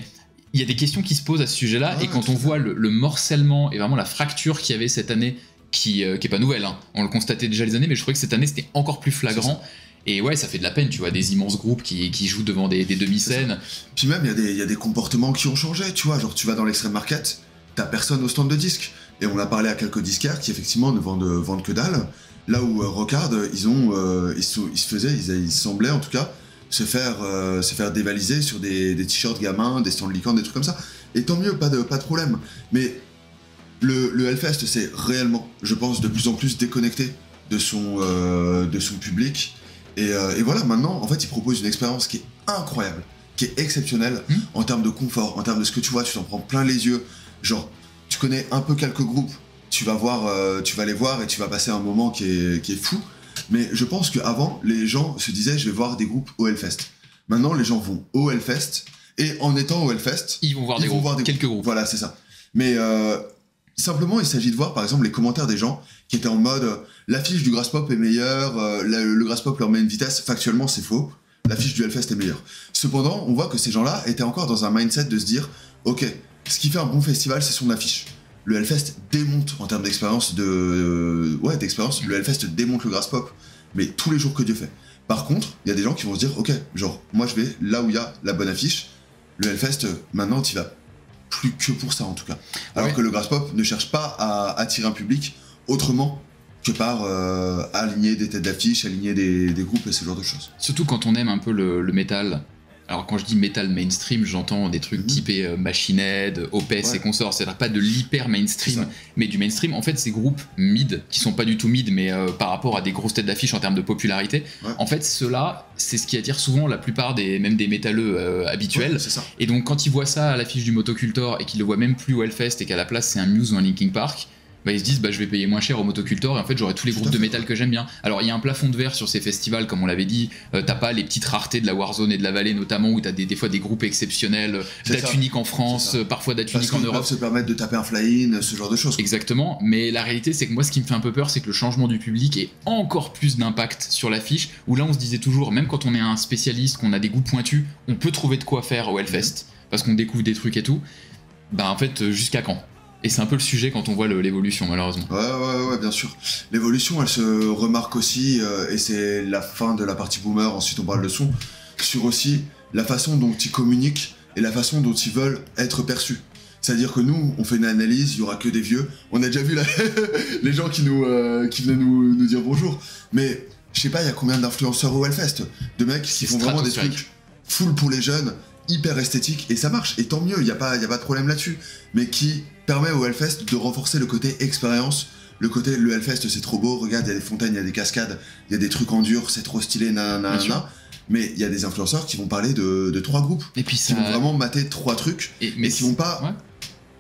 il y a des questions qui se posent à ce sujet-là, et quand on voit le morcellement et vraiment la fracture qu'il y avait cette année, qui est pas nouvelle, hein. On le constatait déjà les années, mais je trouvais que cette année c'était encore plus flagrant. Et ouais, ça fait de la peine, tu vois, des immenses groupes qui jouent devant des demi-scènes. Puis même, il y a des comportements qui ont changé, tu vois, genre tu vas dans l'extrême market, t'as personne au stand de disques. Et on a parlé à quelques disquaires qui effectivement ne vendent que dalle. Là où Rockard, ils semblaient en tout cas se faire dévaliser sur des t-shirts gamins, des stands licornes, des trucs comme ça. Et tant mieux, pas de problème. Mais le Hellfest, c'est réellement, je pense, de plus en plus déconnecté de son public. Et voilà, maintenant, en fait, il propose une expérience qui est incroyable, qui est exceptionnelle en termes de confort, en termes de ce que tu vois, tu t'en prends plein les yeux. Genre, tu connais un peu quelques groupes, tu vas les voir et tu vas passer un moment qui est fou. Mais je pense qu'avant, les gens se disaient, je vais voir des groupes au Hellfest. Maintenant, les gens vont au Hellfest, et en étant au Hellfest, ils vont voir quelques groupes. Voilà, c'est ça. Mais simplement, il s'agit de voir, par exemple, les commentaires des gens qui étaient en mode l'affiche du Graspop est meilleure, le Graspop leur met une vitesse. Factuellement, c'est faux. L'affiche du Hellfest est meilleure. Cependant, on voit que ces gens-là étaient encore dans un mindset de se dire ok, ce qui fait un bon festival, c'est son affiche. Le Hellfest démonte en termes d'expérience d'expérience. Le Hellfest démonte le Graspop, mais tous les jours que Dieu fait. Par contre, il y a des gens qui vont se dire ok, genre, moi je vais là où il y a la bonne affiche. Le Hellfest, maintenant, t'y vas plus que pour ça en tout cas. Alors que le Graspop ne cherche pas à attirer un public autrement que par aligner des têtes d'affiche, aligner des groupes et ce genre de choses. Surtout quand on aime un peu le métal. Alors quand je dis métal mainstream, j'entends des trucs typés Machine Head, Opeth et consorts, c'est-à-dire pas de l'hyper mainstream, mais du mainstream. En fait, ces groupes mid, qui sont pas du tout mid, mais par rapport à des grosses têtes d'affiche en termes de popularité, en fait, ceux-là, c'est ce qui attire souvent la plupart même des métalleux habituels. C'est ça. Et donc quand ils voient ça à l'affiche du Motocultor et qu'ils le voient même plus au Hellfest et qu'à la place c'est un Muse ou un Linkin Park, bah ils se disent je vais payer moins cher au Motocultor et en fait j'aurai tous les groupes de métal que j'aime bien. Alors il y a un plafond de verre sur ces festivals comme on l'avait dit, t'as pas les petites raretés de la Warzone et de la Vallée notamment où t'as des fois des groupes exceptionnels, Datunique en France, parfois Datunique en Europe. Parce qu'ils peuvent se permettre de taper un fly-in, ce genre de choses. Exactement, mais la réalité c'est que moi ce qui me fait un peu peur c'est que le changement du public ait encore plus d'impact sur l'affiche, où là on se disait toujours, même quand on est un spécialiste, qu'on a des goûts pointus, on peut trouver de quoi faire au Hellfest, parce qu'on découvre des trucs et tout, bah en fait jusqu'à quand ? Et c'est un peu le sujet quand on voit l'évolution, malheureusement. Ouais, bien sûr. L'évolution, elle se remarque aussi, et c'est la fin de la partie boomer, ensuite on parle de son, sur aussi la façon dont ils communiquent et la façon dont ils veulent être perçus. C'est-à-dire que nous, on fait une analyse, il y aura que des vieux. On a déjà vu les gens qui venaient nous dire bonjour. Mais je sais pas, il y a combien d'influenceurs au Hellfest, de mecs qui font vraiment des trucs full pour les jeunes, hyper esthétiques, et ça marche, et tant mieux, il y a pas de problème là-dessus. Mais qui permet au Hellfest de renforcer le côté expérience, le Hellfest c'est trop beau, regarde, il y a des fontaines, il y a des cascades, il y a des trucs en dur, c'est trop stylé, nanana. Mais il y a des influenceurs qui vont parler de 3 groupes, et puis qui vont vraiment mater 3 trucs, et qui vont pas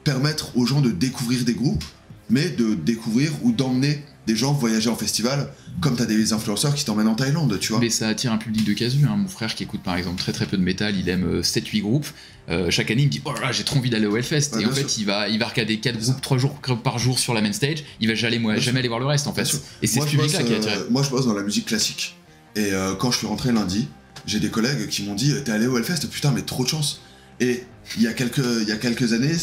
permettre aux gens de découvrir des groupes, mais de découvrir ou d'emmener des gens voyager en festival, comme t'as des influenceurs qui t'emmènent en Thaïlande, tu vois. Mais ça attire un public de casu, hein. Mon frère qui écoute par exemple très très peu de métal, il aime 7-8 groupes. Chaque année il me dit oh là j'ai trop envie d'aller au Hellfest. Ouais, et en bien fait il va regarder 4 groupes 3 jours par jour sur la main stage, il va jamais aller voir le reste en fait. Et c'est ce public-là qui est attiré. Moi je bosse dans la musique classique. Et quand je suis rentré lundi, j'ai des collègues qui m'ont dit t'es allé au Hellfest, putain mais trop de chance. Et il y a quelques années,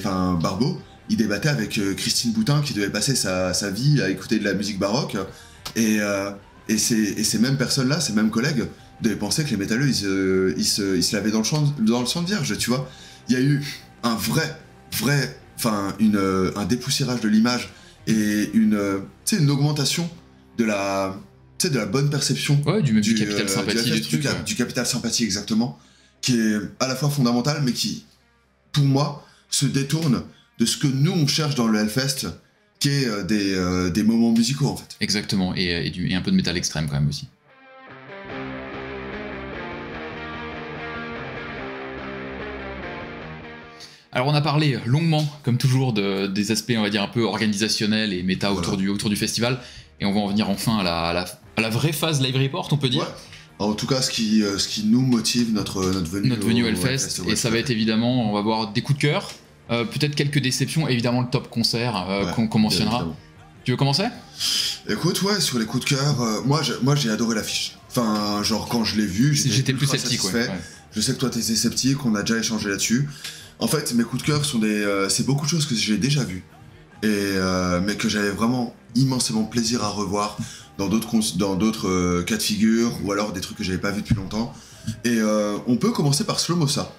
Barbeau, il débattait avec Christine Boutin qui devait passer sa vie à écouter de la musique baroque. Et ces mêmes personnes-là, ces mêmes collègues, devaient penser que les métalleux, ils se lavaient dans le sang de vierge, tu vois. Il y a eu un un dépoussiérage de l'image et une augmentation de la bonne perception du capital sympathie du capital sympathie exactement, qui est à la fois fondamental mais qui, pour moi, se détourne de ce que nous on cherche dans le Hellfest, qui est des moments musicaux en fait. Exactement, et un peu de métal extrême quand même aussi. Alors on a parlé longuement, comme toujours, des aspects on va dire un peu organisationnels et méta autour du festival, et on va en venir enfin à la vraie phase live report, on peut dire. Ouais. En tout cas, ce qui nous motive notre venue au Hellfest, et ça va être évidemment, on va avoir des coups de cœur, peut-être quelques déceptions, évidemment le top concert qu'on mentionnera. Tu veux commencer ? Écoute, ouais, sur les coups de cœur, moi j'ai adoré l'affiche. Enfin, genre quand je l'ai vu, j'étais plus sceptique. Ouais. Je sais que toi t'étais sceptique, on a déjà échangé là-dessus. En fait, mes coups de cœur sont c'est beaucoup de choses que j'ai déjà vues, mais que j'avais vraiment immensément plaisir à revoir dans d'autres cas de figure, ou alors des trucs que j'avais pas vus depuis longtemps. Et on peut commencer par Slow Mossa,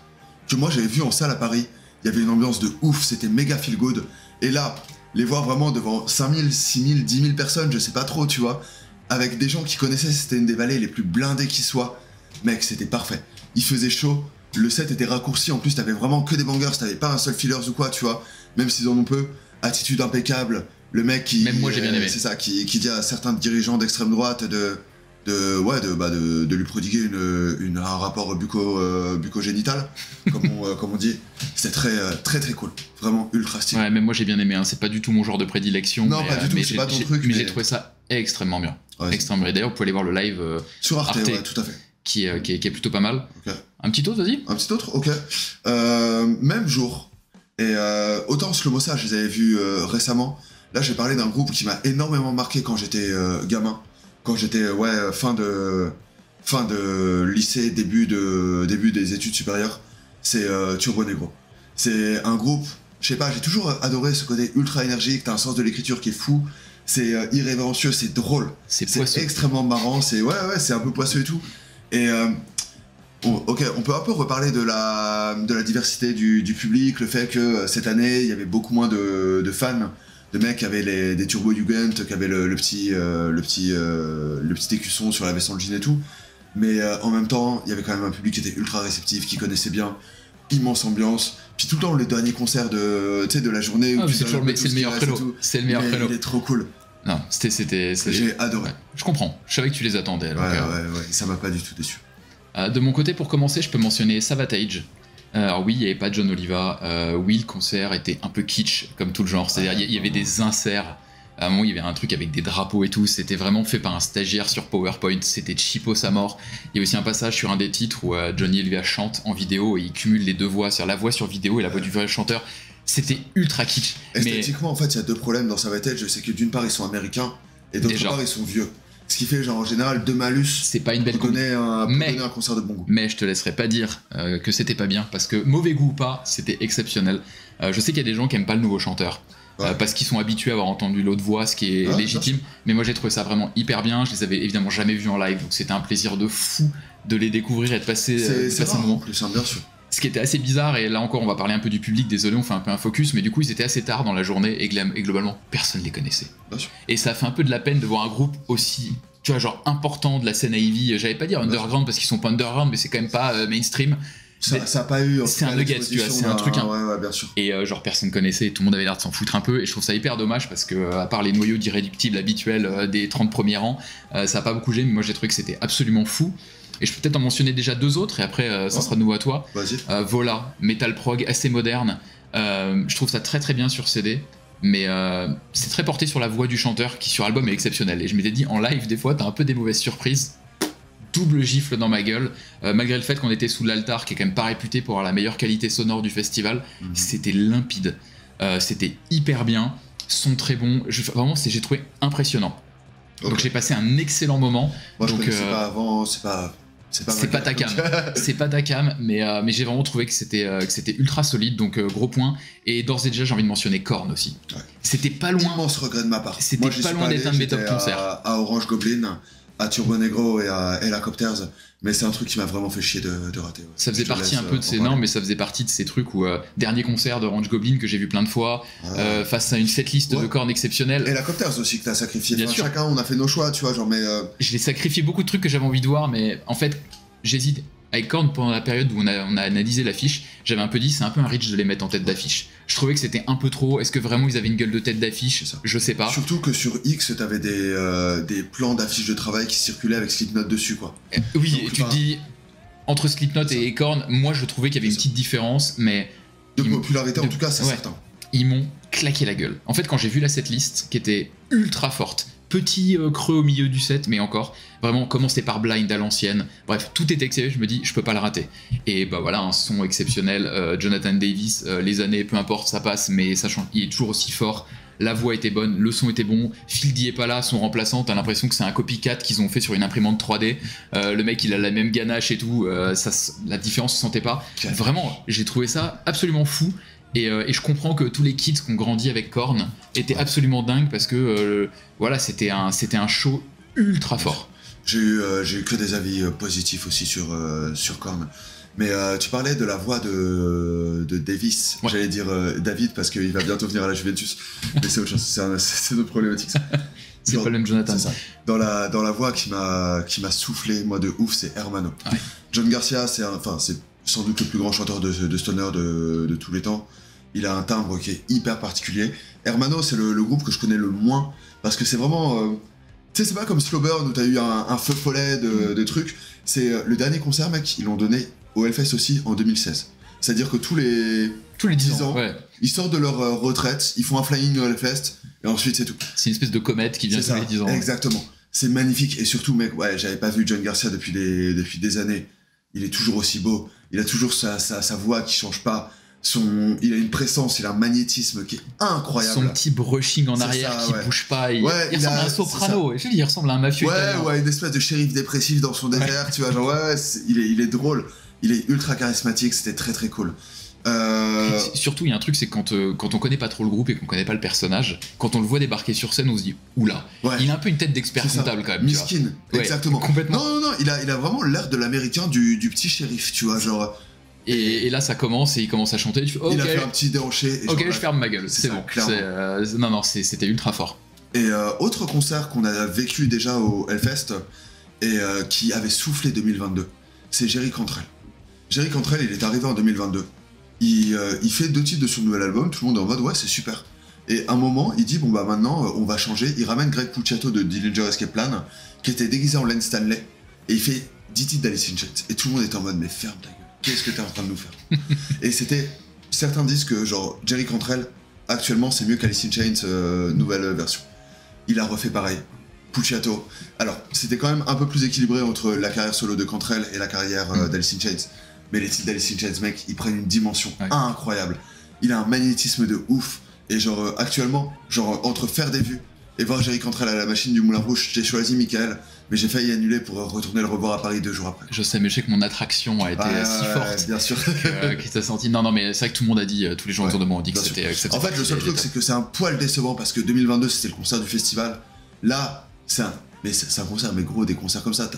que moi j'avais vu en salle à Paris. Il y avait une ambiance de ouf, c'était méga feel good. Et là, les voir vraiment devant 5000, 6000, 10 000 personnes, je sais pas trop, tu vois, avec des gens qui connaissaient, c'était une des vallées les plus blindées qui soit. Mec, c'était parfait. Il faisait chaud, le set était raccourci, en plus t'avais vraiment que des bangers, t'avais pas un seul fillers ou quoi, tu vois, même s'ils en ont peu. Attitude impeccable, le mec qui... Même moi j'ai bien aimé. C'est ça, qui dit à certains dirigeants d'extrême droite de lui prodiguer un rapport bucco-génital, comme on dit. C'était très cool, vraiment ultra stylé. Ouais, même moi j'ai bien aimé, hein. C'est pas du tout mon genre de prédilection. Non, pas du tout, c'est pas ton truc. Mais j'ai trouvé ça extrêmement bien. Ouais, extrêmement bien. D'ailleurs, vous pouvez aller voir le live sur Arte, ouais, tout à fait. Qui est plutôt pas mal. Okay. Un petit autre, vas-y. Un petit autre, ok. Même jour. Et autant Slow Mossa, je les avais vus récemment. Là, j'ai parlé d'un groupe qui m'a énormément marqué quand j'étais gamin. Quand j'étais fin de lycée, début des études supérieures, c'est Turbo Negro. C'est un groupe, je sais pas, j'ai toujours adoré ce côté ultra énergique, t'as un sens de l'écriture qui est fou, c'est irrévérencieux, c'est drôle, c'est extrêmement marrant, c'est c'est un peu poisseux et tout. Et ok, on peut un peu reparler de la diversité du public, le fait que cette année il y avait beaucoup moins de fans. De mecs qui avaient des Turbo Jugend, qui avaient le petit écusson sur la veste en jean et tout. Mais en même temps, il y avait quand même un public qui était ultra réceptif, qui connaissait bien, immense ambiance. Puis tout le temps, le dernier concert de la journée... c'est le meilleur créneau. C'est le meilleur créneau. Il est trop cool. Non, j'ai adoré. Ouais, je comprends, je savais que tu les attendais. Alors, ouais, ça m'a pas du tout déçu. De mon côté, pour commencer, je peux mentionner Savatage. Alors oui, il n'y avait pas John Oliva, oui, le concert était un peu kitsch, comme tout le genre, c'est-à-dire il y avait des inserts, à un moment il y avait un truc avec des drapeaux et tout, c'était vraiment fait par un stagiaire sur PowerPoint, c'était cheapos à mort. Il y a aussi un passage sur un des titres où Johnny Oliva chante en vidéo et il cumule les deux voix, c'est-à-dire la voix sur vidéo et la voix du vrai chanteur, c'était ultra kitsch. Esthétiquement, en fait, il y a deux problèmes dans Savatage, c'est que d'une part ils sont américains, et d'autre part ils sont vieux. Ce qui fait, genre, en général, deux malus c'est pas une belle pour donner un concert de bon goût. Mais je te laisserai pas dire que c'était pas bien, parce que mauvais goût ou pas, c'était exceptionnel. Je sais qu'il y a des gens qui aiment pas le nouveau chanteur, parce qu'ils sont habitués à avoir entendu l'autre voix, ce qui est légitime. Mais moi, j'ai trouvé ça vraiment hyper bien. Je les avais évidemment jamais vus en live, donc c'était un plaisir de fou de les découvrir et de passer un moment. En plus, bien sûr. Ce qui était assez bizarre, et là encore on va parler un peu du public, désolé on fait un peu un focus, mais du coup ils étaient assez tard dans la journée et globalement personne les connaissait. Et ça fait un peu de la peine de voir un groupe aussi, tu vois, genre important de la scène AEV, j'allais pas dire underground parce qu'ils sont pas underground, mais c'est quand même pas mainstream. Ça a pas eu. C'est un nugget, tu vois, c'est un truc. Ouais, bien sûr. Et genre personne connaissait, et tout le monde avait l'air de s'en foutre un peu, et je trouve ça hyper dommage parce que, à part les noyaux d'irréductibles habituels des 30 premiers rangs, ça a pas beaucoup bougé, mais moi j'ai trouvé que c'était absolument fou. Et je peux peut-être en mentionner déjà deux autres, et après ça sera de nouveau à toi. Vas-y. Vola, metal prog assez moderne. Je trouve ça très très bien sur CD. mais c'est très porté sur la voix du chanteur qui sur album est exceptionnelle. Et je m'étais dit en live des fois t'as un peu des mauvaises surprises. Double gifle dans ma gueule, malgré le fait qu'on était sous l'altar qui est quand même pas réputé pour avoir la meilleure qualité sonore du festival, c'était limpide, c'était hyper bien, son très bon, vraiment j'ai trouvé impressionnant. Okay. Donc j'ai passé un excellent moment. Moi donc, je connaissais pas avant, c'est pas ta cam, c'est pas ta cam, mais j'ai vraiment trouvé que c'était ultra solide, donc gros point. Et d'ores et déjà j'ai envie de mentionner Korn aussi. Ouais. C'était pas loin. Immense regret de ma part. C'était pas loin d'être un de mes top concerts. À Orange Goblin, à Turbo Negro et à Helicopters, mais c'est un truc qui m'a vraiment fait chier de rater. Ouais. Ça faisait partie un peu de ces mais ça faisait partie de ces trucs où dernier concert d'Orange Goblin que j'ai vu plein de fois, face à une setlist de Korn exceptionnelle. Et Helicopters aussi que t'as sacrifié. Bien sûr. Chacun on a fait nos choix, tu vois, genre mais. J'ai sacrifié beaucoup de trucs que j'avais envie de voir, mais en fait j'hésite. Avec Korn, pendant la période où on a analysé l'affiche, j'avais un peu dit c'est un peu un reach de les mettre en tête d'affiche. Je trouvais que c'était un peu trop. Est-ce que vraiment ils avaient une gueule de tête d'affiche? Je sais pas. Surtout que sur X, t'avais des plans d'affiches de travail qui circulaient avec Slipknot dessus, quoi. Oui, donc, tu te dis entre Slipknot et Korn, moi je trouvais qu'il y avait une petite différence, mais de popularité en tout cas, c'est certain. Ils m'ont claqué la gueule. En fait, quand j'ai vu la setlist qui était ultra forte. Petit creux au milieu du set, mais encore, vraiment commencer par Blind à l'ancienne. Bref, tout était excellent, je me dis, je peux pas le rater. Et bah voilà, un son exceptionnel. Jonathan Davis, les années, peu importe, ça passe, mais ça change, il est toujours aussi fort. La voix était bonne, le son était bon. Phil D est pas là, son remplaçant, t'as l'impression que c'est un copycat qu'ils ont fait sur une imprimante 3D. Le mec, il a la même ganache et tout, la différence se sentait pas. Vraiment, j'ai trouvé ça absolument fou. Et je comprends que tous les kids qui ont grandi avec Korn étaient absolument dingues parce que voilà, c'était un show ultra fort. J'ai eu que des avis positifs aussi sur Korn. Mais tu parlais de la voix de Davis, j'allais dire David parce qu'il va bientôt venir à la Juventus. Mais c'est autre chose, c'est notre problématique. C'est pas le même Jonathan. Ça. Dans la voix qui m'a soufflé, moi de ouf, c'est Hermano. Ouais. John Garcia, c'est sans doute le plus grand chanteur de stoner de tous les temps. Il a un timbre qui est hyper particulier. Hermano, c'est le groupe que je connais le moins, parce que c'est vraiment... tu sais, c'est pas comme Slow Burn où t'as eu un feu follet de trucs. C'est le dernier concert, mec, ils l'ont donné au Hellfest aussi en 2016. C'est-à-dire que tous les 10 ans, ils sortent de leur retraite, ils font un flying au Hellfest, et ensuite c'est tout. C'est une espèce de comète qui vient tous les 10 ans. Exactement. C'est magnifique, et surtout, mec, j'avais pas vu John Garcia depuis des années. Il est toujours aussi beau, il a toujours sa voix qui change pas. Il a une présence, il a un magnétisme qui est incroyable. Son petit brushing en arrière qui bouge pas, il ressemble à un soprano, il ressemble à un mafieux italien. Ouais, une espèce de shérif dépressif dans son désert, tu vois, genre il est drôle, il est ultra charismatique, c'était très très cool. Surtout, il y a un truc, c'est quand on connaît pas trop le groupe et qu'on connaît pas le personnage, quand on le voit débarquer sur scène, on se dit oula, il a un peu une tête d'expert comptable quand même. Miskin, exactement. Complètement. Non, il a vraiment l'air de l'américain du petit shérif, tu vois, genre. Et là ça commence et il commence à chanter, tu fais il a fait un petit déhanché. Ok, je ferme ma gueule, c'est bon. Non, c'était ultra fort. Et autre concert qu'on a vécu déjà au Hellfest et qui avait soufflé 2022, c'est Jerry Cantrell. Jerry Cantrell, il est arrivé en 2022. Il fait 2 titres de son nouvel album, tout le monde est en mode ouais, c'est super. Et à un moment, il dit bon bah maintenant on va changer. Il ramène Greg Puciato de Dillinger Escape Plan, qui était déguisé en Len Stanley, et il fait 10 titres d'Alice in Chains. Et tout le monde était en mode mais ferme ta gueule. Qu'est-ce que t'es en train de nous faire? Et certains disent que genre Jerry Cantrell actuellement c'est mieux qu'Alice in Chains nouvelle version. Il a refait pareil. Puciato. Alors c'était quand même un peu plus équilibré entre la carrière solo de Cantrell et la carrière d'Alice in Chains. Mais les titres d'Alice in Chains, mec, ils prennent une dimension incroyable. Il a un magnétisme de ouf. Et genre actuellement, genre entre faire des vues et voir Jerry Cantrell à la machine du Moulin Rouge, j'ai choisi Michael. Mais j'ai failli annuler pour retourner le revoir à Paris 2 jours après. Je sais, mais je sais que mon attraction a été si forte. Bien sûr. Que t'as senti. Non, mais c'est vrai que tout le monde a dit, tous les gens autour de moi ont dit que c'était. En fait, le seul truc, c'est que c'est un poil décevant parce que 2022, c'était le concert du festival. Là, c'est un concert, mais gros, des concerts comme ça,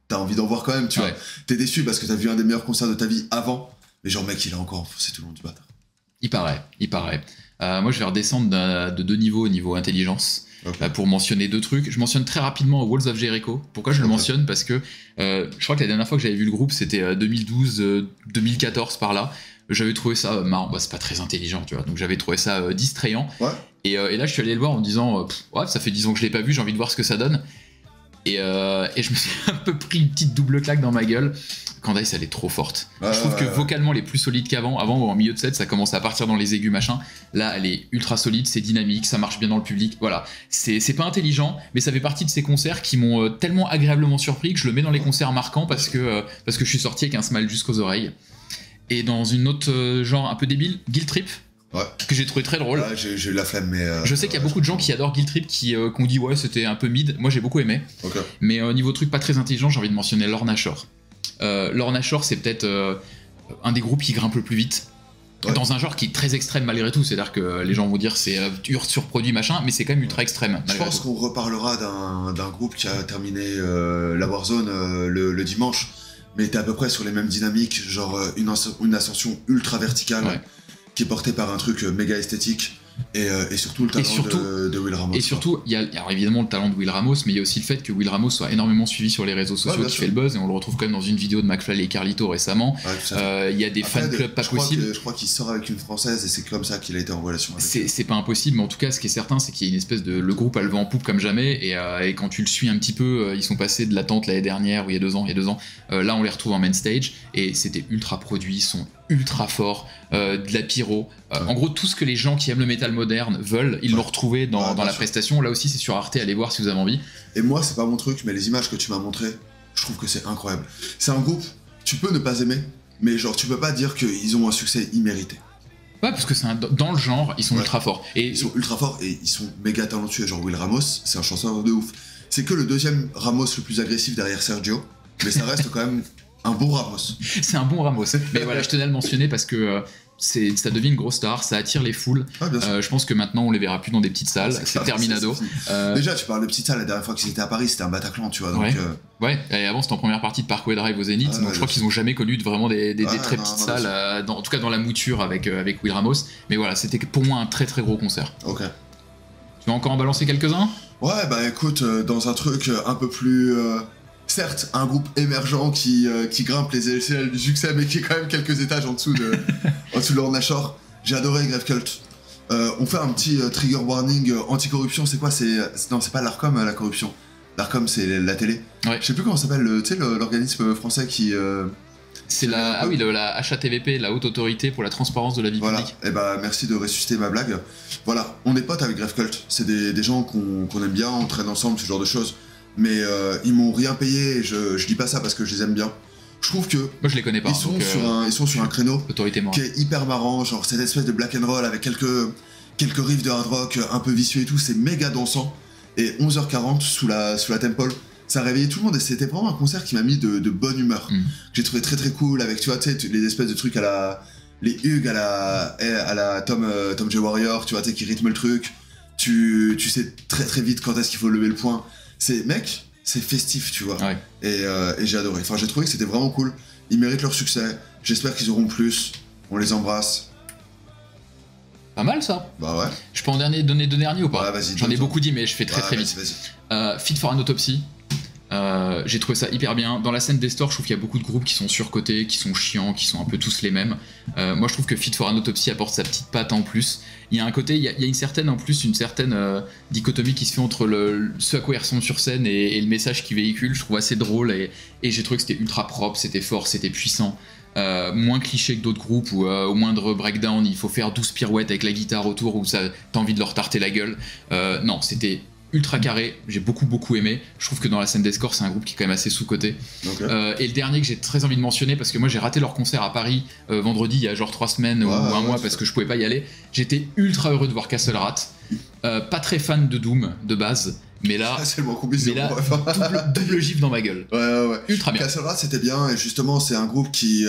t'as envie d'en voir quand même, tu vois. T'es déçu parce que t'as vu un des meilleurs concerts de ta vie avant. Mais genre, mec, il a encore enfoncé tout le monde du bâtard. Il paraît. Moi, je vais redescendre de 2 niveaux au niveau intelligence. Pour mentionner 2 trucs. Je mentionne très rapidement Walls of Jericho. Pourquoi je le mentionne? Parce que je crois que la dernière fois que j'avais vu le groupe, c'était 2012-2014 par là. J'avais trouvé ça marrant. C'est pas très intelligent, tu vois. Donc j'avais trouvé ça distrayant. Et là, je suis allé le voir en me disant ça fait 10 ans que je l'ai pas vu, j'ai envie de voir ce que ça donne. Et je me suis un peu pris une petite double claque dans ma gueule. Candice, elle est trop forte. Je trouve que vocalement, elle est plus solide qu'avant. Avant, en milieu de set, ça commençait à partir dans les aigus, machin. Là, elle est ultra solide, c'est dynamique, ça marche bien dans le public. Voilà, c'est pas intelligent, mais ça fait partie de ces concerts qui m'ont tellement agréablement surpris que je le mets dans les concerts marquants parce que je suis sorti avec un smile jusqu'aux oreilles. Et dans une autre genre un peu débile, Guilt Trip. Ouais. Que j'ai trouvé très drôle. Ouais, j'ai eu la flemme, mais. Je sais qu'il y a beaucoup de gens qui adorent Guilt Trip qui ont dit ouais, c'était un peu mid. Moi, j'ai beaucoup aimé. Okay. Mais niveau truc pas très intelligent, j'ai envie de mentionner Lorna Shore. Lorna Shore, c'est peut-être un des groupes qui grimpe le plus vite. Ouais. Dans un genre qui est très extrême malgré tout, c'est-à-dire que les gens vont dire c'est surproduit machin, mais c'est quand même ultra extrême. Je pense qu'on reparlera d'un groupe qui a terminé la Warzone le dimanche, mais t'es à peu près sur les mêmes dynamiques, genre une ascension ultra verticale. Ouais. Qui est porté par un truc méga esthétique et surtout le talent de Will Ramos. Et surtout, il y a alors évidemment le talent de Will Ramos, mais il y a aussi le fait que Will Ramos soit énormément suivi sur les réseaux sociaux, qui fait le buzz, et on le retrouve quand même dans une vidéo de McFly et Carlito récemment. Il y a des fan clubs pas possibles. Je crois qu'il sort avec une française et c'est comme ça qu'il a été en relation avec c'est pas impossible, mais en tout cas, ce qui est certain, c'est qu'il y a une espèce de. Le groupe a le vent en poupe comme jamais, et quand tu le suis un petit peu, ils sont passés de l'attente l'année dernière, ou il y a 2 ans, là on les retrouve en main stage, et c'était ultra produit, ils sont ultra forts, de la pyro. En gros, tout ce que les gens qui aiment le métal moderne veulent, ils l'ont retrouvé dans la prestation. Là aussi, c'est sur Arte, allez voir si vous avez envie. Et moi, c'est pas mon truc, mais les images que tu m'as montrées, je trouve que c'est incroyable. C'est un groupe, tu peux ne pas aimer, mais genre, tu peux pas dire qu'ils ont un succès immérité. Ouais, parce que dans le genre, ils sont ultra forts. Ils sont ultra forts et ils sont méga talentueux. Genre, Will Ramos, c'est un chanteur de ouf. C'est que le deuxième Ramos le plus agressif derrière Sergio, mais ça reste quand même un bon Ramos. C'est un bon Ramos. Mais voilà, je tenais à le mentionner parce que ça devient une grosse star, ça attire les foules. Je pense que maintenant on les verra plus dans des petites salles, c'est terminado. Déjà, tu parles de petites salles, la dernière fois qu'ils étaient à Paris, c'était un Bataclan, tu vois. Donc, ouais, et avant c'était en première partie de Parkway Drive au Zénith, donc je crois qu'ils ont jamais connu vraiment des très petites salles, en tout cas dans la mouture avec Will Ramos. Mais voilà, c'était pour moi un très très gros concert. Ok. Tu vas encore en balancer quelques-uns ? Ouais, bah écoute, dans un truc un peu plus. Certes, un groupe émergent qui grimpe les échelles du succès, mais qui est quand même quelques étages en dessous de Lorna Shore. J'ai adoré Grave Cult. On fait un petit trigger warning anti-corruption. C'est quoi ? Non, c'est pas l'Arcom, la corruption. L'Arcom, c'est la télé. Ouais. Je sais plus comment ça s'appelle, l'organisme français qui... c'est la HATVP, la Haute Autorité pour la Transparence de la Vie Publique. Et bah merci de ressusciter ma blague. Voilà, on est potes avec Grave Cult. C'est des gens qu'on aime bien, on traîne ensemble, ce genre de choses. Mais ils m'ont rien payé et je dis pas ça parce que je les aime bien. Je trouve que. Moi je les connais pas. Ils sont sur un créneau qui est hyper marrant, genre cette espèce de black and roll avec quelques riffs de hard rock un peu vicieux et tout, c'est méga dansant. Et 11h40 sous la Temple, ça a réveillé tout le monde et c'était vraiment un concert qui m'a mis de bonne humeur. J'ai trouvé très très cool avec, tu vois, les espèces de trucs les hugs à la Tom J. Warrior, tu vois, qui rythme le truc. Tu sais très très vite quand est-ce qu'il faut lever le poing. C'est festif, tu vois. Ouais. Et j'ai adoré. Enfin, j'ai trouvé que c'était vraiment cool. Ils méritent leur succès. J'espère qu'ils auront plus. On les embrasse. Pas mal ça. Bah ouais. Je peux en donner 2 derniers ou pas ? Ouais, vas-y. J'en ai beaucoup dit, mais je fais très vite. Vas-y. Fit for an Autopsy. J'ai trouvé ça hyper bien. Dans la scène des stores, je trouve qu'il y a beaucoup de groupes qui sont surcotés, qui sont chiants, qui sont un peu tous les mêmes. Moi, je trouve que Fit for an Autopsy apporte sa petite patte en plus. Il y a un côté, il y a une certaine dichotomie qui se fait entre ce à quoi ils ressemblent sur scène et le message qu'ils véhiculent. Je trouve assez drôle et j'ai trouvé que c'était ultra propre, c'était fort, c'était puissant. Moins cliché que d'autres groupes où au moindre breakdown il faut faire 12 pirouettes avec la guitare autour où t'as envie de leur tarter la gueule. Non, c'était ultra carré, j'ai beaucoup aimé. Je trouve que dans la scène des scores, c'est un groupe qui est quand même assez sous-coté. Okay. Et le dernier que j'ai très envie de mentionner, parce que moi j'ai raté leur concert à Paris vendredi il y a genre 3 semaines ou un mois parce que je pouvais pas y aller. J'étais ultra heureux de voir Castle Rat. Pas très fan de Doom de base, mais là, double gifle dans ma gueule. Ouais. Ultra bien. Castle Rat c'était bien et justement c'est un groupe qui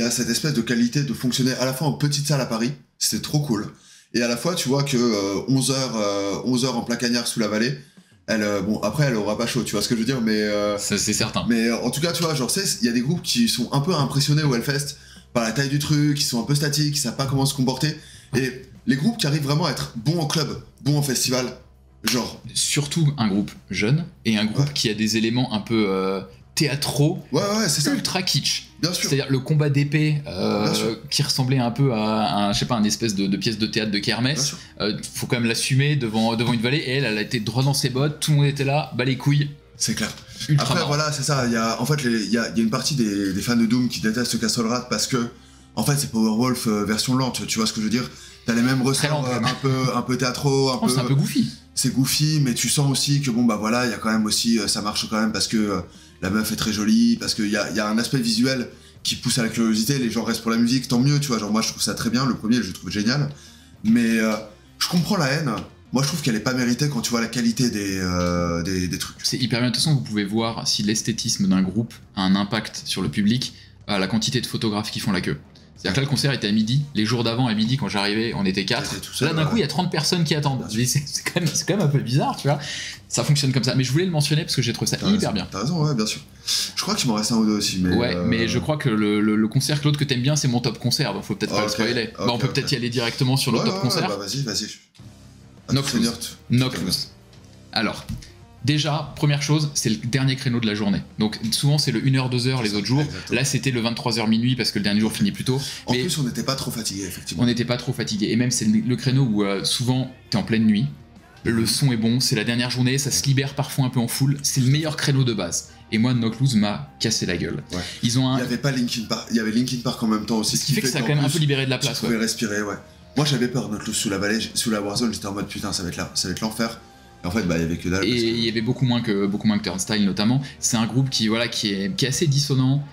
a cette espèce de qualité de fonctionner à la fois en petite salle à Paris, c'était trop cool. Et à la fois, tu vois que 11h en plein cagnard sous la vallée, après, elle aura pas chaud, tu vois ce que je veux dire, mais... Ça, c'est certain. Mais en tout cas, tu vois, genre, il y a des groupes qui sont un peu impressionnés au Hellfest par la taille du truc, qui sont un peu statiques, qui savent pas comment se comporter. Et les groupes qui arrivent vraiment à être bons en club, bons en festival, genre... Surtout un groupe jeune, et un groupe qui a des éléments un peu... théâtraux, Ouais, c'est ça. ultra kitsch. Bien sûr. C'est-à-dire le combat d'épée qui ressemblait un peu à je sais pas, une espèce de pièce de théâtre de kermesse. Faut quand même l'assumer devant une vallée, et elle a été droit dans ses bottes, tout le monde était là, bah les couilles. C'est clair. Ultra Après, marrant. voilà, c'est ça. En fait, il y a une partie des fans de Doom qui détestent Castle Rat parce que, en fait, c'est Powerwolf version lente. Tu vois ce que je veux dire? T'as les mêmes ressorts un peu théâtraux, C'est un peu goofy. C'est goofy, mais tu sens aussi que bon bah voilà, il y a quand même aussi, ça marche quand même parce que la meuf est très jolie, parce qu'il y a un aspect visuel qui pousse à la curiosité. Les gens restent pour la musique, tant mieux, tu vois. Genre moi, je trouve ça très bien. Le premier, je le trouve génial, mais je comprends la haine. Moi, je trouve qu'elle est pas méritée quand tu vois la qualité des trucs. C'est hyper bien. De toute façon, vous pouvez voir si l'esthétisme d'un groupe a un impact sur le public à la quantité de photographes qui font la queue. C'est-à-dire que là, le concert était à midi. Les jours d'avant, à midi, quand j'arrivais, on était 4. Là, d'un coup, il y a 30 personnes qui attendent. C'est quand même un peu bizarre, tu vois. Ça fonctionne comme ça. Mais je voulais le mentionner parce que j'ai trouvé ça hyper bien. T'as raison, ouais, bien sûr. Je crois qu'il m'en reste un ou deux aussi. Mais ouais, mais je crois que le concert, Claude, que t'aimes bien, c'est mon top concert. Donc faut peut-être pas le spoiler. On peut peut-être y aller directement sur le top concert. Bah vas-y. Knockloose. Alors, déjà, première chose, c'est le dernier créneau de la journée. Donc souvent c'est le 1h, 2h les autres jours. Exactement. Là c'était le 23h minuit parce que le dernier jour finit plus tôt. En plus on n'était pas trop fatigué, effectivement. On n'était pas trop fatigué. Et même c'est le créneau où souvent t'es en pleine nuit, le son est bon, c'est la dernière journée, ça se libère parfois un peu en foule. C'est le meilleur créneau de base. Et moi, Knockloose m'a cassé la gueule. Ouais. Ils ont Il y avait pas Linkin Park, il y avait Linkin Park en même temps aussi. Ce qui fait que ça a quand même un peu libéré de la place. Tu pouvais respirer, ouais. Moi j'avais peur, Knockloose sous la vallée, sous la Warzone, j'étais en mode putain, ça va être l'enfer. Et en fait, bah, il y avait que dalle. Et il y avait beaucoup moins que Turnstile notamment. C'est un groupe qui est assez dissonant.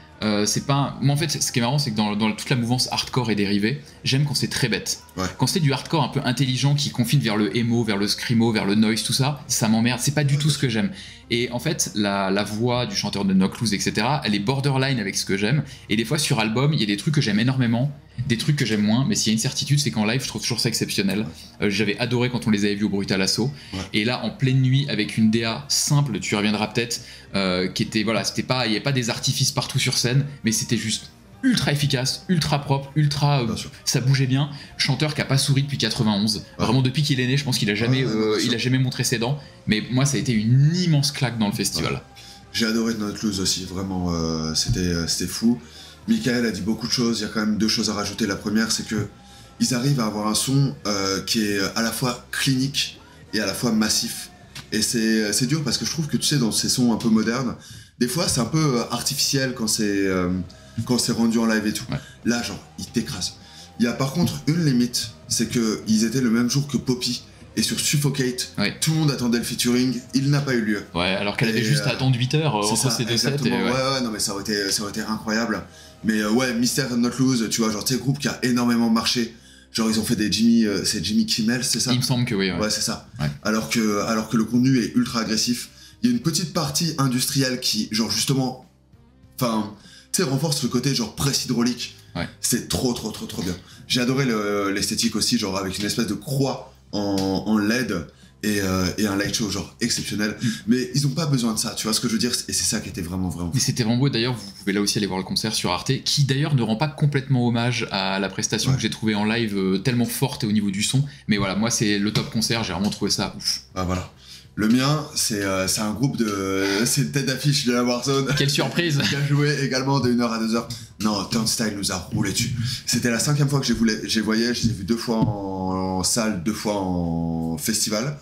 C'est pas. Moi en fait, ce qui est marrant, c'est que dans toute la mouvance hardcore et dérivée, j'aime quand c'est très bête. Ouais. Quand c'est du hardcore un peu intelligent qui confine vers le emo, vers le screamo, vers le noise, tout ça, ça m'emmerde. C'est pas du tout ce que j'aime. Et en fait, la voix du chanteur de Knockloose, etc., elle est borderline avec ce que j'aime. Et des fois, sur album, il y a des trucs que j'aime énormément, des trucs que j'aime moins. Mais s'il y a une certitude, c'est qu'en live, je trouve toujours ça exceptionnel. J'avais adoré quand on les avait vus au Brutal Assaut. Ouais. Et là, en pleine nuit, avec une DA simple, tu y reviendras peut-être, qui était, voilà, c'était pas, il n'y avait pas des artifices partout sur scène, mais c'était juste ultra efficace, ultra propre, ça bougeait bien. Chanteur qui a pas souri depuis 91. Vraiment depuis qu'il est né, je pense qu'il a jamais, il a jamais montré ses dents. Mais moi, ça a été une immense claque dans le festival. Ouais. J'ai adoré Knockloose aussi, vraiment, c'était fou. Michael a dit beaucoup de choses. Il y a quand même deux choses à rajouter. La première, c'est que ils arrivent à avoir un son qui est à la fois clinique et à la fois massif. Et c'est dur parce que je trouve que tu sais, dans ces sons un peu modernes, des fois c'est un peu artificiel quand c'est rendu en live et tout. Ouais. Là, genre, ils t'écrasent. Il y a par contre une limite, c'est qu'ils étaient le même jour que Poppy. Et sur Suffocate, tout le monde attendait le featuring, il n'a pas eu lieu. Ouais, alors qu'elle avait juste à attendre 8 heures entre ces deux sets. Ouais, non mais ça aurait été incroyable. Mais ouais, Mystère Knockloose, tu vois, genre, tu sais, groupe qui a énormément marché. Genre, ils ont fait des c'est Jimmy Kimmel, c'est ça? Il me semble que oui. Ouais, c'est ça. Ouais. Alors que le contenu est ultra agressif. Il y a une petite partie industrielle qui, genre, justement, enfin, tu sais, renforce le côté, genre, presse hydraulique. Ouais. C'est trop bien. J'ai adoré l'esthétique aussi, genre, avec une espèce de croix en LED et un light show genre exceptionnel. Mais ils ont pas besoin de ça, tu vois ce que je veux dire, et c'est ça qui était vraiment mais c'était vraiment beau. D'ailleurs, vous pouvez là aussi aller voir le concert sur Arte, qui d'ailleurs ne rend pas complètement hommage à la prestation que j'ai trouvée en live tellement forte au niveau du son. Mais voilà, moi c'est le top concert, j'ai vraiment trouvé ça ouf. Ah voilà. Le mien, c'est un groupe c'est une tête d'affiche de la Warzone. Quelle surprise. Qui a joué également de 1h à 2h. Non, Turnstile nous a roulé dessus. C'était la 5e fois que je les voyais. Je les ai vus 2 fois en salle, 2 fois en festival.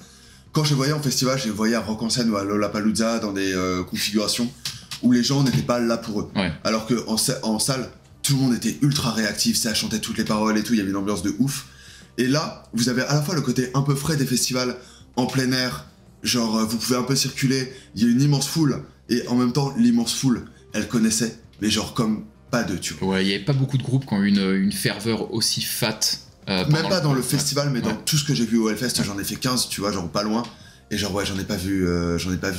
Quand je les voyais en festival, je les voyais à Rock en Seine ou à Lollapalooza dans des configurations où les gens n'étaient pas là pour eux. Ouais. Alors qu'en salle, tout le monde était ultra réactif, ça chantait toutes les paroles et tout, il y avait une ambiance de ouf. Et là, vous avez à la fois le côté un peu frais des festivals en plein air, genre vous pouvez un peu circuler, il y a une immense foule, et en même temps l'immense foule, elle connaissait, mais genre comme pas deux, tu vois. Ouais, il y avait pas beaucoup de groupes qui ont eu une ferveur aussi fat. Même pas dans le festival, mais dans tout ce que j'ai vu au Hellfest, j'en ai fait 15, tu vois, genre pas loin, et genre ouais, j'en ai pas vu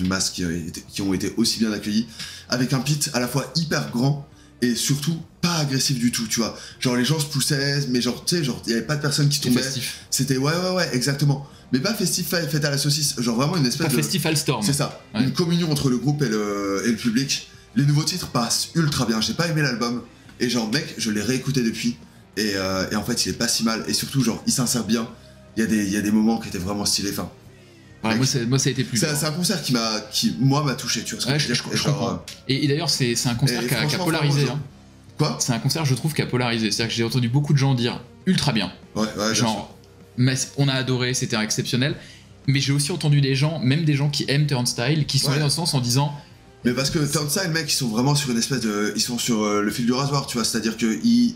masse qui ont été aussi bien accueillis, avec un pit à la fois hyper grand, et surtout pas agressif du tout, tu vois. Genre les gens se poussaient, mais genre, tu sais, genre, il y avait pas de personnes qui tombaient. C'était ouais, exactement. Mais pas festif fait à la saucisse, genre vraiment une espèce de... Festival Storm. C'est ça, une communion entre le groupe et le public. Les nouveaux titres passent ultra bien, j'ai pas aimé l'album, et genre mec, je l'ai réécouté depuis, et en fait il est pas si mal, et surtout genre il s'insère bien, il y a des moments qui étaient vraiment stylés, enfin... Ouais, moi, ça a été plus dur. C'est un concert qui moi m'a touché, tu vois ce que Ouais, je veux dire. je comprends. Et d'ailleurs, c'est un concert qui a polarisé. Hein. Quoi? C'est un concert, je trouve, qui a polarisé. C'est-à-dire que j'ai entendu beaucoup de gens dire ultra bien. Ouais, genre, on a adoré, c'était exceptionnel. Mais j'ai aussi entendu des gens, même des gens qui aiment Turnstile, qui sont allés dans le sens en disant. Mais parce que Turnstile, mec, ils sont vraiment sur une espèce de. Ils sont sur le fil du rasoir, tu vois. C'est-à-dire qu'ils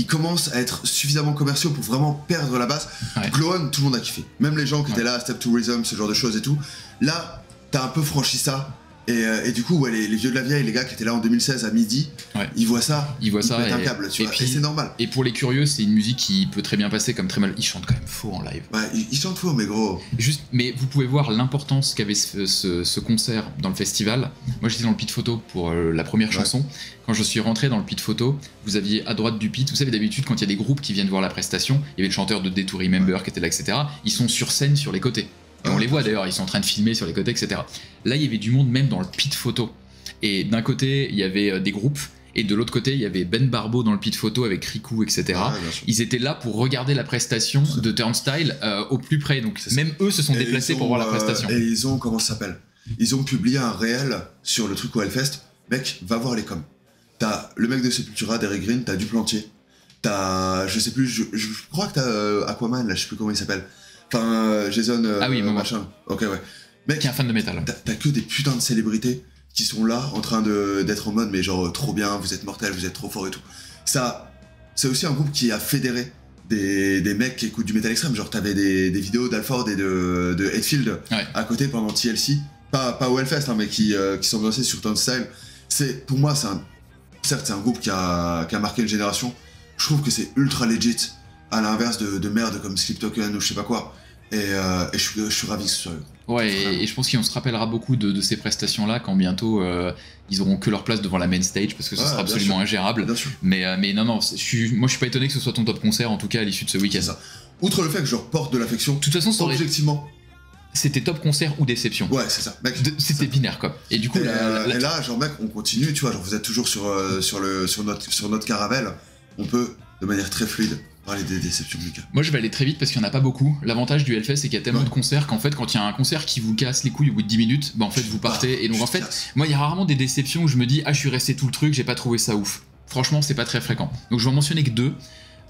commencent à être suffisamment commerciaux pour vraiment perdre la base. Ouais. Glow On, tout le monde a kiffé. Même les gens qui étaient là, Step to Rhythm, ce genre de choses et tout. Là, t'as un peu franchi ça. Et du coup, les vieux de la vieille, les gars qui étaient là en 2016 à midi, ils voient ça. Ils mettent un câble, tu vois. Et c'est normal. Et pour les curieux, c'est une musique qui peut très bien passer comme très mal. Ils chantent quand même faux en live. Ouais, ils chantent faux, mais gros. Mais vous pouvez voir l'importance qu'avait ce concert dans le festival. Moi, j'étais dans le pit photo pour la première chanson. Quand je suis rentré dans le pit photo, vous aviez à droite du pit, vous savez d'habitude quand il y a des groupes qui viennent voir la prestation, il y avait le chanteur de Day to Remember qui était là, etc. Ils sont sur scène sur les côtés. Et on les voit d'ailleurs, ils sont en train de filmer sur les côtés, etc. Là, il y avait du monde même dans le pit photo. Et d'un côté, il y avait des groupes, et de l'autre côté, il y avait Ben Barbeau dans le pit photo avec Riku, etc. Ils étaient là pour regarder la prestation de Turnstile au plus près. Donc même eux se sont déplacés pour voir la prestation. Et ils ont, comment ça s'appelle? Ils ont publié un réel sur le truc au Hellfest. Mec, va voir les coms. T'as le mec de Sepultura, Derek Green, t'as Duplantier. T'as, je sais plus, je crois que t'as Aquaman, là, je sais plus comment il s'appelle. Enfin, Jason, machin. Ok, ouais. Mec, qui est un fan de métal. T'as que des putains de célébrités qui sont là en train d'être en mode, mais genre, trop bien, vous êtes mortels, vous êtes trop forts et tout. Ça, c'est aussi un groupe qui a fédéré des mecs qui écoutent du métal extrême. Genre, t'avais des vidéos d'Alford et de Hetfield à côté pendant TLC. Pas au Hellfest, hein, mais qui sont lancés sur Turnstile. Pour moi, certes, c'est un groupe qui a marqué une génération. Je trouve que c'est ultra legit. À l'inverse de merde comme Sleep Token ou je sais pas quoi. Et je suis ravi que ce soit eux. Ouais, et je pense qu'on se rappellera beaucoup de ces prestations-là quand bientôt ils auront que leur place devant la main stage parce que ce sera absolument ingérable. Mais non, moi je suis pas étonné que ce soit ton top concert en tout cas à l'issue de ce week-end. Outre le fait que je reporte de l'affection, de toute façon, objectivement. C'était top concert ou déception. Ouais, c'est ça. C'était binaire quoi. Et du coup, et là, genre mec, on continue, tu vois, genre vous êtes toujours sur notre caravelle. On peut, de manière très fluide, parler des déceptions, Lucas. Moi, je vais aller très vite parce qu'il n'y en a pas beaucoup. L'avantage du Hellfest, c'est qu'il y a tellement de concerts qu'en fait, quand il y a un concert qui vous casse les couilles au bout de 10 minutes, bah en fait, vous partez. Et donc, en fait, moi, il y a rarement des déceptions où je me dis, je suis resté tout le truc, j'ai pas trouvé ça ouf. Franchement, c'est pas très fréquent. Donc, je vais en mentionner que deux.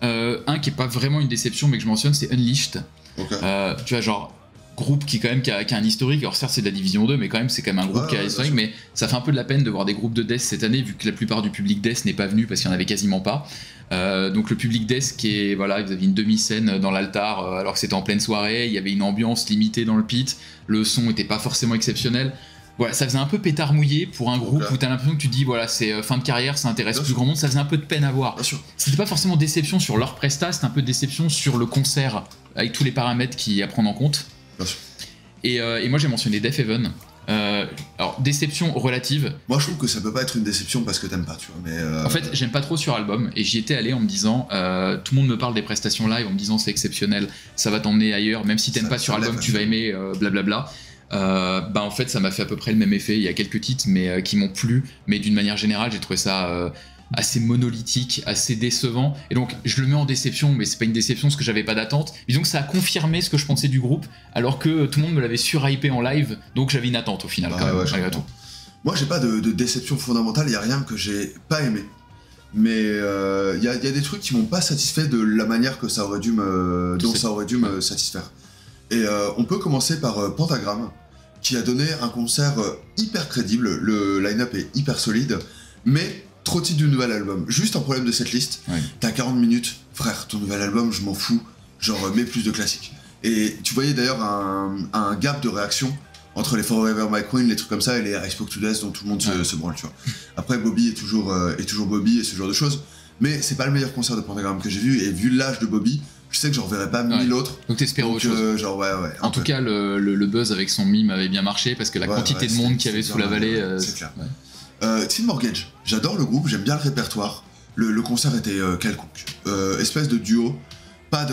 Un qui est pas vraiment une déception, mais que je mentionne, c'est Unleashed. Tu vois, genre. Groupe qui quand même qui a un historique, alors certes c'est de la division 2 mais quand même c'est quand même un groupe qui a un historique, mais ça fait un peu de la peine de voir des groupes de death cette année vu que la plupart du public death n'est pas venu parce qu'il n'y en avait quasiment pas. Donc le public death qui est, voilà, vous avez une demi-scène dans l'altar alors que c'était en pleine soirée, il y avait une ambiance limitée dans le pit, le son était pas forcément exceptionnel. Voilà, ça faisait un peu pétard mouillé pour un groupe où t'as l'impression que tu te dis voilà c'est fin de carrière, ça intéresse plus grand monde, ça faisait un peu de peine à voir. C'était pas forcément déception sur leur prestat, c'était un peu déception sur le concert avec tous les paramètres qui à prendre en compte. Et moi j'ai mentionné Death Heaven. Alors déception relative. Moi je trouve que ça peut pas être une déception parce que t'aimes pas, tu vois. Mais en fait j'aime pas trop sur album et j'y étais allé en me disant tout le monde me parle des prestations live en me disant c'est exceptionnel, ça va t'emmener ailleurs, même si t'aimes pas sur album tu vas aimer blablabla. Bah en fait ça m'a fait à peu près le même effet. Il y a quelques titres mais qui m'ont plu, mais d'une manière générale j'ai trouvé ça assez monolithique, assez décevant, et donc je le mets en déception, mais c'est pas une déception parce que j'avais pas d'attente. Disons que ça a confirmé ce que je pensais du groupe, alors que tout le monde me l'avait surhypé en live, donc j'avais une attente au final quand même, malgré tout. Moi j'ai pas de déception fondamentale, y a rien que j'ai pas aimé, mais y a des trucs qui m'ont pas satisfait de la manière que ça aurait dû me satisfaire. Et on peut commencer par Pentagram, qui a donné un concert hyper crédible, le line-up est hyper solide, mais trop titre du nouvel album. Juste un problème de cette liste. T'as 40 minutes, frère, ton nouvel album, je m'en fous. Genre, mets plus de classiques. Et tu voyais d'ailleurs un gap de réaction entre les Forever My Queen, les trucs comme ça, et les I Spoke to Death dont tout le monde se branle, tu vois. Après, Bobby est toujours Bobby et ce genre de choses. Mais c'est pas le meilleur concert de Pentagram que j'ai vu, et vu l'âge de Bobby, je sais que j'en reverrai pas 1000 autres. Donc t'espères autre chose. Genre, en tout cas, le buzz avec son mime avait bien marché parce que la quantité de monde qu'il y avait sous la vallée. C'est clair. Team Mortgage, j'adore le groupe, j'aime bien le répertoire. Le concert était quelconque. Espèce de duo, pas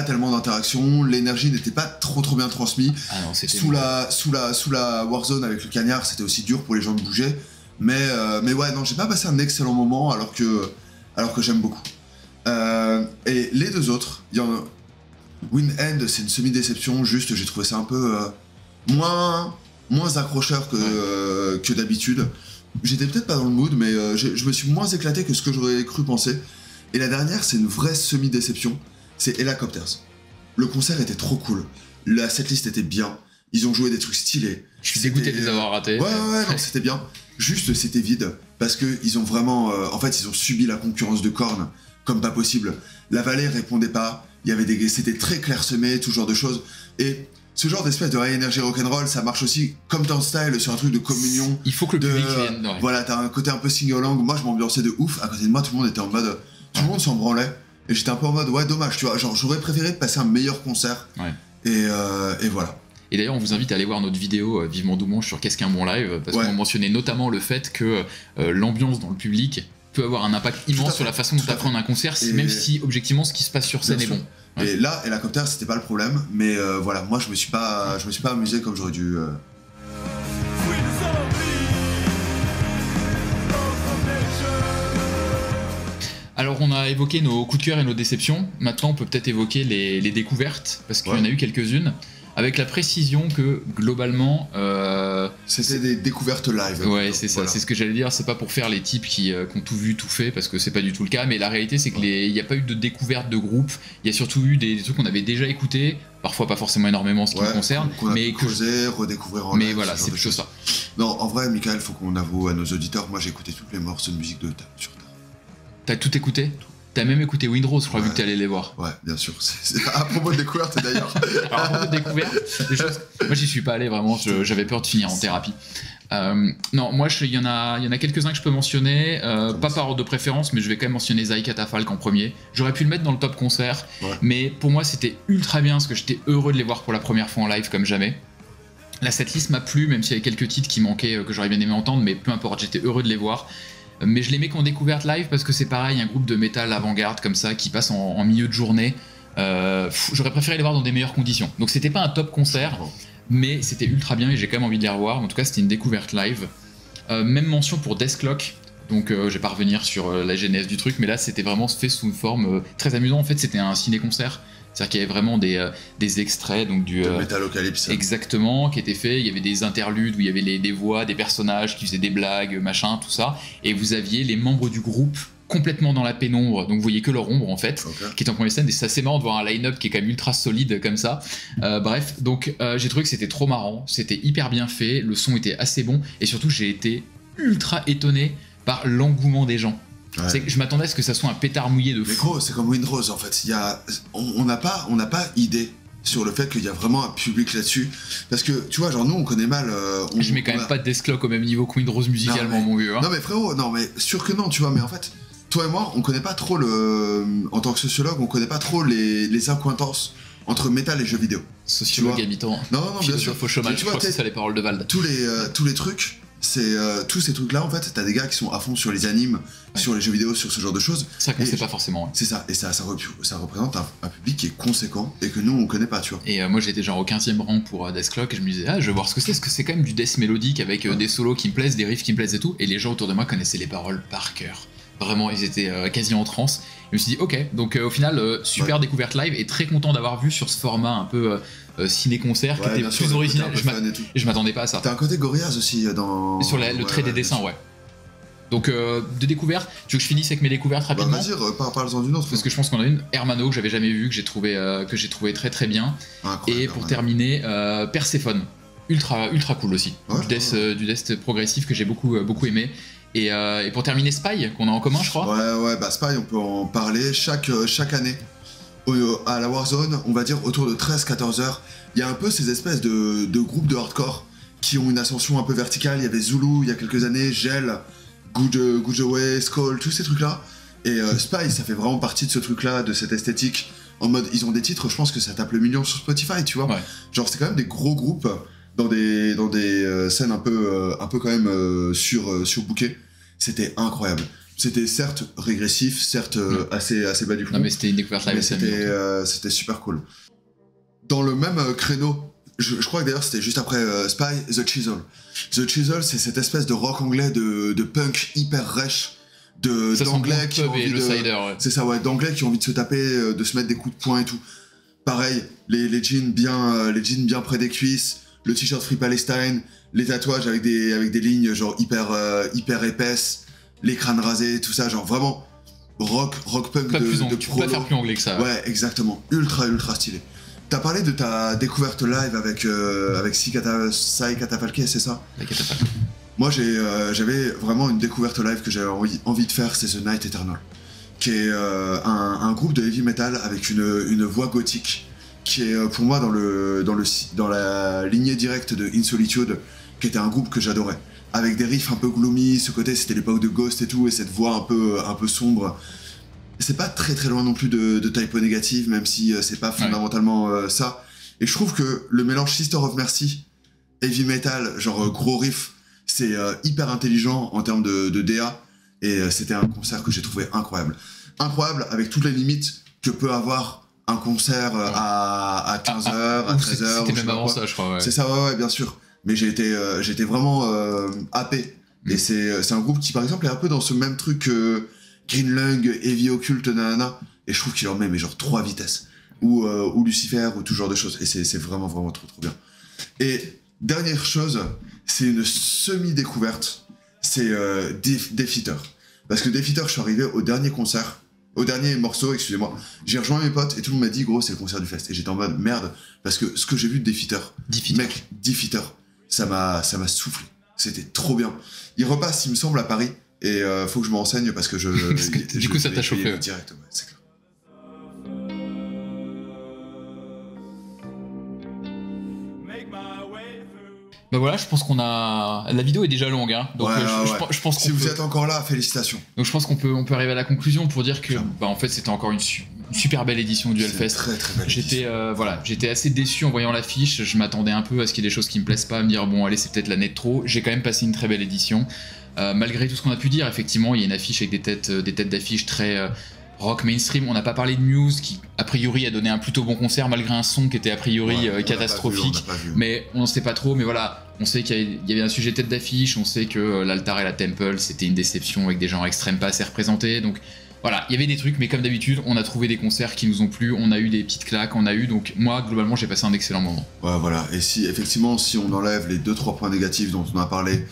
tellement d'interaction, l'énergie n'était pas trop bien transmise. Sous la Warzone avec le cagnard, c'était aussi dur pour les gens de bouger. Mais ouais, non, j'ai pas passé un excellent moment alors que j'aime beaucoup. Et les deux autres, Wind End, c'est une semi-déception, juste j'ai trouvé ça un peu moins accrocheur que d'habitude. J'étais peut-être pas dans le mood, mais je me suis moins éclaté que ce que j'aurais cru penser. Et la dernière, c'est une vraie semi-déception, c'est Helicopters. Le concert était trop cool, la setlist était bien, ils ont joué des trucs stylés. Je suis dégoûté de les avoir ratés. Ouais, non, c'était bien. Juste, c'était vide, parce qu'ils ont vraiment... en fait, ils ont subi la concurrence de Korn, comme pas possible. La vallée répondait pas, c'était très clairsemé, tout genre de choses. Et ce genre d'espèce de high energy rock'n'roll, ça marche aussi comme dans le style, sur un truc de communion. Il faut que le public vienne. Ouais. Voilà, t'as un côté un peu sing-along. Moi, je m'ambiançais de ouf. À côté de moi, tout le monde était en mode... Tout le monde s'en branlait. Et j'étais un peu en mode, ouais, dommage, tu vois. Genre, j'aurais préféré passer un meilleur concert. Ouais. Et voilà. Et d'ailleurs, on vous invite à aller voir notre vidéo Vivement Doumanche sur Qu'est-ce qu'un bon live, parce qu'on mentionnait notamment le fait que l'ambiance dans le public peut avoir un impact immense sur la façon dont tu apprends un concert, même si objectivement ce qui se passe sur scène est bon. Ouais. Et là, Helicopter, c'était pas le problème, mais voilà, moi je me suis pas amusé comme j'aurais dû. Alors on a évoqué nos coups de cœur et nos déceptions, maintenant on peut peut-être évoquer les découvertes, parce qu'il y en a eu quelques-unes, avec la précision que globalement... c'était des découvertes live. Ouais, c'est ça, voilà. C'est ce que j'allais dire, c'est pas pour faire les types qui ont tout vu, tout fait, parce que c'est pas du tout le cas, mais la réalité c'est qu'il n'y a pas eu de découverte de groupe, il y a surtout eu des trucs qu'on avait déjà écoutés, parfois pas forcément énormément ce qui me concerne, mais que redécouvrir en live. Mais voilà, c'est plutôt ça. Non, en vrai, Michael, faut qu'on avoue à nos auditeurs, moi j'ai écouté toutes les morceaux de musique de sur Terre. T'as tout écouté ? T'as même écouté Windrose, je crois, vu que t'allais les voir. Ouais, bien sûr. C'est à propos de découverte, d'ailleurs. Alors, à propos de découverte, moi, j'y suis pas allé, vraiment. J'avais peur de finir en thérapie. Non, moi, il y en a quelques-uns que je peux mentionner. Pas par ordre de préférence, mais je vais quand même mentionner Zai Catafalque en premier. J'aurais pu le mettre dans le top concert, mais pour moi, c'était ultra bien, parce que j'étais heureux de les voir pour la première fois en live, comme jamais. La setlist m'a plu, même s'il y avait quelques titres qui manquaient, que j'aurais bien aimé entendre, mais peu importe, j'étais heureux de les voir. Mais je les mets qu'en découverte live parce que c'est pareil, un groupe de métal avant-garde comme ça qui passe en milieu de journée. J'aurais préféré les voir dans des meilleures conditions. Donc c'était pas un top concert, mais c'était ultra bien et j'ai quand même envie de les revoir. En tout cas, c'était une découverte live. Même mention pour Death Clock. Donc je vais pas revenir sur la genèse du truc, mais là c'était vraiment fait sous une forme très amusant. En fait, c'était un ciné-concert. C'est-à-dire qu'il y avait vraiment des extraits donc du Metalocalypse. Exactement, qui étaient faits. Il y avait des interludes où il y avait des voix, des personnages qui faisaient des blagues, machin, tout ça. Et vous aviez les membres du groupe complètement dans la pénombre, donc vous voyez que leur ombre en fait, qui est en première scène. Et c'est assez marrant de voir un line-up qui est quand même ultra solide comme ça. Bref, donc j'ai trouvé que c'était trop marrant, c'était hyper bien fait, le son était assez bon, et surtout j'ai été ultra étonné par l'engouement des gens. Ouais. Je m'attendais à ce que ça soit un pétard mouillé de fou. Mais gros, c'est comme Windrose en fait. On n'a pas idée sur le fait qu'il y a vraiment un public là-dessus. Parce que tu vois, genre nous on connaît mal. Je mets quand même pas Death Clock au même niveau que Windrose musicalement, mon vieux. Hein. Non mais frérot, non mais sûr que non, tu vois. Mais en fait, toi et moi, on connaît pas trop en tant que sociologue, on connaît pas trop les accointances entre métal et jeux vidéo. Sociologue habitant. Non, bien sûr. Faux chômage, je crois que c'est ça les paroles de Vald. Tous les trucs. C'est tous ces trucs là en fait, t'as des gars qui sont à fond sur les animes, sur les jeux vidéo, sur ce genre de choses. Ça qu'on sait pas forcément. Ouais. C'est ça, et ça représente un public qui est conséquent et que nous on connaît pas, tu vois. Et moi j'étais genre au 15e rang pour Death Clock et je me disais je vais voir ce que c'est, parce que c'est quand même du death mélodique avec des solos qui me plaisent, des riffs qui me plaisent et tout, et les gens autour de moi connaissaient les paroles par cœur. Vraiment, ils étaient quasi en transe. Je me suis dit ok, donc au final super découverte live et très content d'avoir vu sur ce format un peu ciné-concert qui était plus original. Je m'attendais pas à ça. T'as un côté Gorillaz aussi dans... Sur le trait des dessins, Donc de découvertes, tu veux que je finisse avec mes découvertes rapidement? Vas-y, parle-en d'une autre. Parce que je pense qu'on a une Hermano que j'avais jamais vue, que j'ai trouvé très très bien. Et pour terminer, Perséphone, ultra cool aussi. Du death progressif que j'ai beaucoup aimé. Et pour terminer, Spy, qu'on a en commun, je crois. Ouais, Spy, on peut en parler chaque année. À la Warzone, on va dire autour de 13-14 heures, il y a un peu ces espèces de groupes de hardcore qui ont une ascension un peu verticale. Il y avait Zulu il y a quelques années, Gel, Good Away, Skull, tous ces trucs-là. Et Spy, ça fait vraiment partie de ce truc-là, de cette esthétique. En mode, ils ont des titres, je pense que ça tape le million sur Spotify, tu vois. Ouais. Genre, c'est quand même des gros groupes dans des scènes un peu quand même surbookées. C'était incroyable. C'était certes régressif, certes assez bas du fond. Non mais c'était une découverte live. Mais c'était super cool. Dans le même créneau, je crois que d'ailleurs c'était juste après Spy, The Chisel. The Chisel, c'est cette espèce de rock anglais de punk hyper rêche, d'anglais qui ont envie c'est ça, d'anglais qui ont envie de se taper, de se mettre des coups de poing et tout. Pareil, les jeans bien près des cuisses, le t-shirt Free Palestine, les tatouages avec des lignes genre hyper épaisses, les crânes rasés, tout ça, genre vraiment rock punk de tu peux pas faire plus anglais que ça. Ouais, exactement, ultra stylé. T'as parlé de ta découverte live avec Sai Katafalke, c'est ça? La Catafalque. Moi, j'avais vraiment une découverte live que j'avais envie de faire, c'est The Night Eternal, qui est un groupe de heavy metal avec une voix gothique, qui est pour moi dans la lignée directe de In Solitude, qui était un groupe que j'adorais, avec des riffs un peu gloomy, ce côté c'était l'époque de Ghost et tout, et cette voix un peu sombre. C'est pas très loin non plus de Type O Negative, même si c'est pas fondamentalement ça. Et je trouve que le mélange Sister of Mercy, heavy metal, genre gros riff, c'est hyper intelligent en termes de DA, et c'était un concert que j'ai trouvé incroyable. Incroyable avec toutes les limites que peut avoir un concert à 15h, à 13h. C'était même avant ça, je crois. Ouais. C'est ça, ouais, bien sûr. Mais j'ai été vraiment happé. Et c'est un groupe qui, par exemple, est un peu dans ce même truc que Green Lung, Heavy Occult, nanana. Et je trouve qu'il leur met mais genre 3 vitesses. Ou Lucifer, ou tout genre de choses. Et c'est vraiment trop bien. Et dernière chose, c'est une semi-découverte. C'est Death Eater. Parce que Death Eater, je suis arrivé au dernier concert. Au dernier morceau, excusez-moi, j'ai rejoint mes potes et tout le monde m'a dit gros c'est le concert du fest, et j'étais en mode merde parce que ce que j'ai vu de Death Eater, ça m'a soufflé, c'était trop bien. Il repasse il me semble à Paris et faut que je me renseigne parce que du coup ça t'a chauffé direct, ouais, c'est clair. Bah voilà, je pense qu'on a... La vidéo est déjà longue, hein. Donc je pense qu'on si vous êtes encore là, félicitations. Donc je pense qu'on peut arriver à la conclusion pour dire que bah, en fait c'était encore une super belle édition du Hellfest. Très belle édition. J'étais assez déçu en voyant l'affiche, je m'attendais un peu à ce qu'il y ait des choses qui me plaisent pas, à me dire bon allez c'est peut-être l'année de trop. J'ai quand même passé une très belle édition. Malgré tout ce qu'on a pu dire, effectivement il y a une affiche avec des têtes d'affiche très... rock mainstream, on n'a pas parlé de Muse qui a priori a donné un plutôt bon concert malgré un son qui était a priori catastrophique, mais on ne sait pas trop, mais voilà, on sait qu'il y avait un sujet tête d'affiche, on sait que l'Altar et la Temple c'était une déception avec des genres extrêmes pas assez représentés, donc voilà, il y avait des trucs, mais comme d'habitude on a trouvé des concerts qui nous ont plu, on a eu des petites claques, donc moi globalement j'ai passé un excellent moment. Ouais voilà, et si on enlève les 2-3 points négatifs dont on a parlé,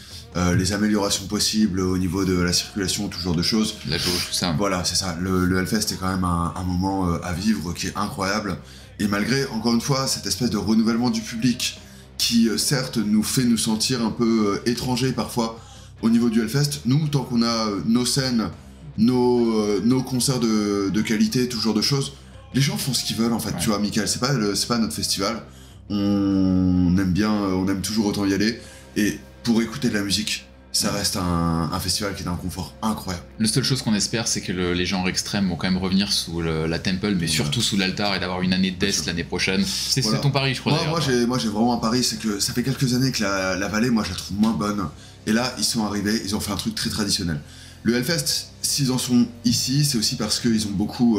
les améliorations possibles au niveau de la circulation, tout genre de choses. La jauge, tout ça. Voilà, c'est ça. Le Hellfest est quand même un moment à vivre qui est incroyable. Et malgré, encore une fois, cette espèce de renouvellement du public qui, certes, nous fait nous sentir un peu étrangers parfois au niveau du Hellfest, nous, tant qu'on a nos scènes, nos concerts de qualité, tout genre de choses, les gens font ce qu'ils veulent en fait. Ouais. Tu vois, Michael, c'est pas notre festival. On aime toujours autant y aller. Et pour écouter de la musique, ça reste un festival qui est d'un confort incroyable. La seule chose qu'on espère, c'est que les genres extrêmes vont quand même revenir sous la Temple, mais surtout sous l'Altar, et d'avoir une année de Death l'année prochaine. C'est ton pari, je crois. Moi, j'ai vraiment un pari, c'est que ça fait quelques années que la vallée, moi, je la trouve moins bonne. Et là, ils sont arrivés, ils ont fait un truc très traditionnel. Le Hellfest, s'ils en sont ici, c'est aussi parce qu'ils ont beaucoup...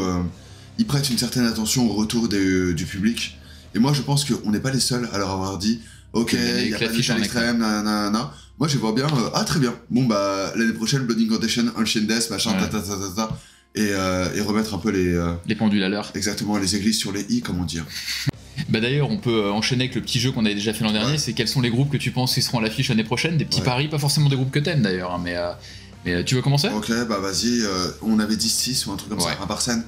ils prêtent une certaine attention au retour du public. Et moi, je pense qu'on n'est pas les seuls à leur avoir dit ok, il y a pas de métal extrême, nanana. Moi, je vois bien, très bien. Bon, bah, l'année prochaine, Blood Incantation, Unchained Death, machin, et remettre un peu les pendules à l'heure. Exactement, les églises sur les i, comme on dit. Bah d'ailleurs, on peut enchaîner avec le petit jeu qu'on avait déjà fait l'an dernier, c'est quels sont les groupes que tu penses qui seront à l'affiche l'année prochaine, des petits paris, pas forcément des groupes que t'aimes d'ailleurs, hein, mais tu veux commencer? Ok, bah vas-y, on avait dit 6 ou un truc comme ça, un par scène.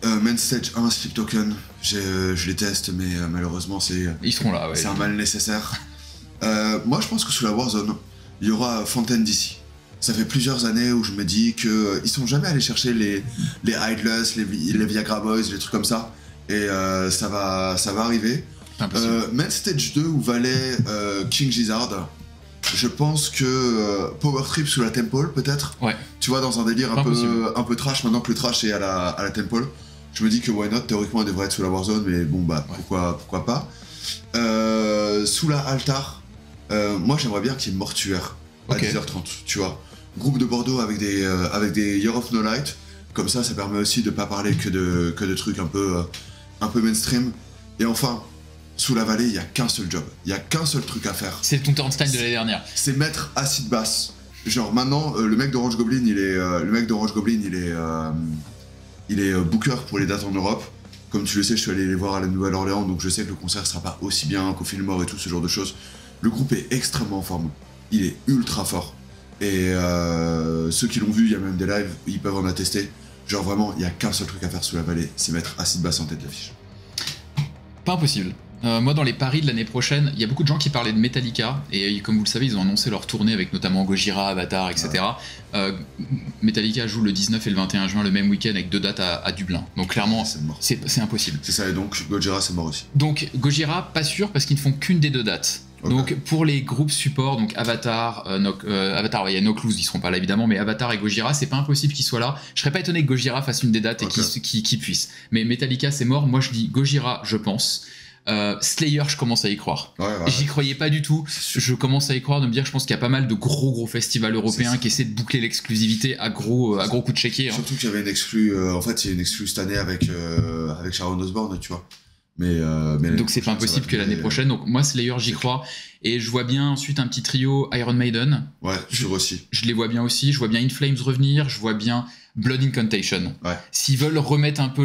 Main Stage 1, Sleep Token, je les teste, mais malheureusement ils seront là, c'est un mal nécessaire. Moi je pense que sous la Warzone, il y aura Fontaine d'ici. Ça fait plusieurs années où je me dis qu'ils sont jamais allés chercher les Idlers, les Viagra Boys, les trucs comme ça, et ça va arriver. Main Stage 2 où Valais, King Gizzard, je pense que Power Trip sous la Temple peut-être, tu vois, dans un délire un peu trash, maintenant que le trash est à la Temple. Je me dis que why not, théoriquement elle devrait être sous la Warzone, mais bon bah pourquoi pas. Sous la Altar, moi j'aimerais bien qu'il y ait Mortuaire à 10h30, tu vois. Groupe de Bordeaux avec des Year of No Light, comme ça permet aussi de pas parler que de trucs un peu mainstream. Et enfin, sous la vallée, il y a qu'un seul job, il y a qu'un seul truc à faire. C'est ton turnstile de l'année dernière. C'est mettre Acid Bass. Genre maintenant, le mec d'Orange Goblin, il est booker pour les dates en Europe. Comme tu le sais, je suis allé les voir à la Nouvelle-Orléans, donc je sais que le concert sera pas aussi bien qu'au Fillmore et tout ce genre de choses. Le groupe est extrêmement en forme. Il est ultra fort. Et ceux qui l'ont vu, il y a même des lives, ils peuvent en attester. Genre vraiment, il n'y a qu'un seul truc à faire sous la vallée, c'est mettre Acid Bass en tête de l'affiche. Pas impossible. Moi, dans les paris de l'année prochaine, il y a beaucoup de gens qui parlaient de Metallica, et comme vous le savez, ils ont annoncé leur tournée avec notamment Gojira, Avatar, etc. Metallica joue le 19 et le 21 juin, le même week-end, avec 2 dates à Dublin. Donc clairement, c'est impossible. C'est ça, et donc Gojira, c'est mort aussi. Donc Gojira, pas sûr, parce qu'ils ne font qu'une des 2 dates. Okay. Donc pour les groupes support, donc Avatar, Avatar, il y a No Clues, ils seront pas là évidemment, mais Avatar et Gojira, c'est pas impossible qu'ils soient là. Je serais pas étonné que Gojira fasse une des dates et qu'ils puissent. Mais Metallica, c'est mort. Moi, je dis Gojira, je pense. Slayer, je commence à y croire. J'y croyais pas du tout. Je commence à y croire, de me dire, je pense qu'il y a pas mal de gros festivals européens qui essaient de boucler l'exclusivité à gros coup de chéquier. Surtout qu'il y avait une exclue. En fait, il y a une exclue cette année avec Sharon Osbourne, tu vois. Mais donc c'est pas impossible que l'année prochaine. Donc moi, Slayer, j'y crois. Et je vois bien ensuite un petit trio Iron Maiden. Ouais, aussi. Je les vois bien aussi. Je vois bien In Flames revenir. Je vois bien Blood Incantation. Ouais. S'ils veulent remettre un peu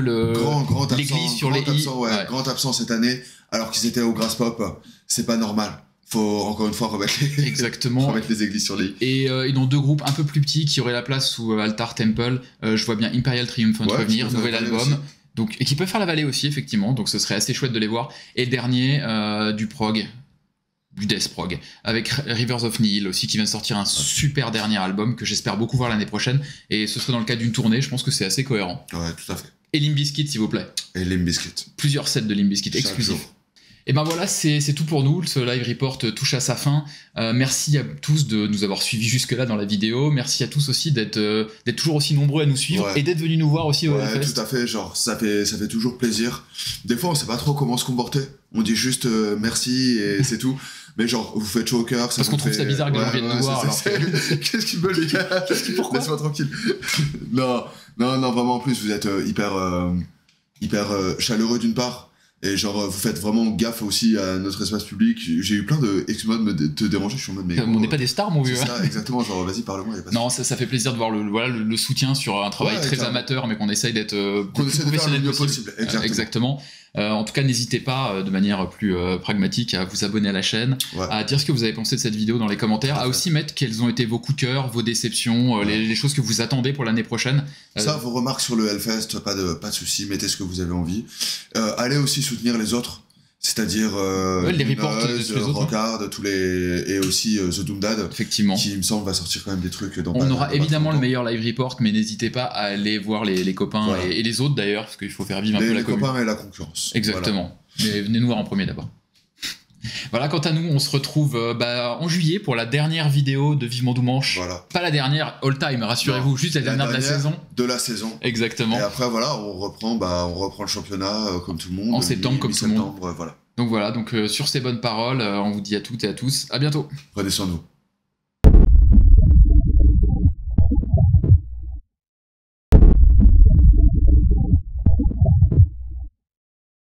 l'église sur les i. Grand absent cette année, alors qu'ils étaient au Grass Pop, c'est pas normal. Faut encore une fois remettre les églises sur les i. Et ils ont 2 groupes un peu plus petits qui auraient la place sous Altar Temple. Je vois bien Imperial Triumphant revenir, nouvel album. Aussi. Donc, et qui peuvent faire la vallée aussi, effectivement. Donc ce serait assez chouette de les voir. Et le dernier, du prog. Du death prog, avec Rivers of Nihil aussi, qui vient de sortir un super dernier album que j'espère beaucoup voir l'année prochaine, et ce serait dans le cadre d'une tournée. Je pense que c'est assez cohérent. Ouais, tout à fait. Et Limp Bizkit, s'il vous plaît. Et Limp Bizkit. Plusieurs sets de Limp Bizkit exclusifs. Et ben voilà, c'est tout pour nous. Ce live report touche à sa fin. Merci à tous de nous avoir suivis jusque-là dans la vidéo. Merci à tous aussi d'être toujours aussi nombreux à nous suivre et d'être venus nous voir aussi au Hellfest. Tout à fait. Genre, ça fait toujours plaisir. Des fois, on sait pas trop comment se comporter. On dit juste merci et c'est tout. Mais genre, vous faites chaud au cœur. Parce qu'on trouve ça bizarre que les gens viennent nous voir. Qu'est-ce qu'ils veulent, les gars? Pourquoi? Laisse-moi tranquille. Non, vraiment, en plus, vous êtes hyper chaleureux d'une part. Et genre, vous faites vraiment gaffe aussi à notre espace public. J'ai eu plein de... Excuse-moi de te déranger, je suis en mode... Mais on n'est pas des stars, mon vieux. C'est ça, exactement. Genre, vas-y, parle-moi. Non, ça fait plaisir de voir le soutien sur un travail très amateur, mais qu'on essaye d'être professionnel le mieux possible. Exactement. En tout cas, n'hésitez pas, de manière plus pragmatique, à vous abonner à la chaîne, à dire ce que vous avez pensé de cette vidéo dans les commentaires, à aussi mettre quels ont été vos coups de cœur, vos déceptions, les choses que vous attendez pour l'année prochaine. Ça, vos remarques sur le Hellfest, pas de soucis, mettez ce que vous avez envie. Allez aussi soutenir les autres, c'est-à-dire les reports de tous les autres, Rockard, et aussi The Doom Dad, effectivement, qui il me semble va sortir quand même des trucs. On aura évidemment le meilleur live report, mais n'hésitez pas à aller voir les copains et les autres d'ailleurs, parce qu'il faut faire vivre un peu la commune. Les copains et la concurrence. Exactement. Voilà. Mais venez nous voir en premier d'abord. Voilà, quant à nous, on se retrouve en juillet pour la dernière vidéo de Vivement Doux-Manche. Voilà. Pas la dernière all-time, rassurez-vous, juste la dernière de la saison. De la saison. Exactement. Et après, voilà, on reprend le championnat comme tout le monde. En septembre, comme tout le monde. Voilà. Donc voilà, sur ces bonnes paroles, on vous dit à toutes et à tous, à bientôt. Prenez soin de vous.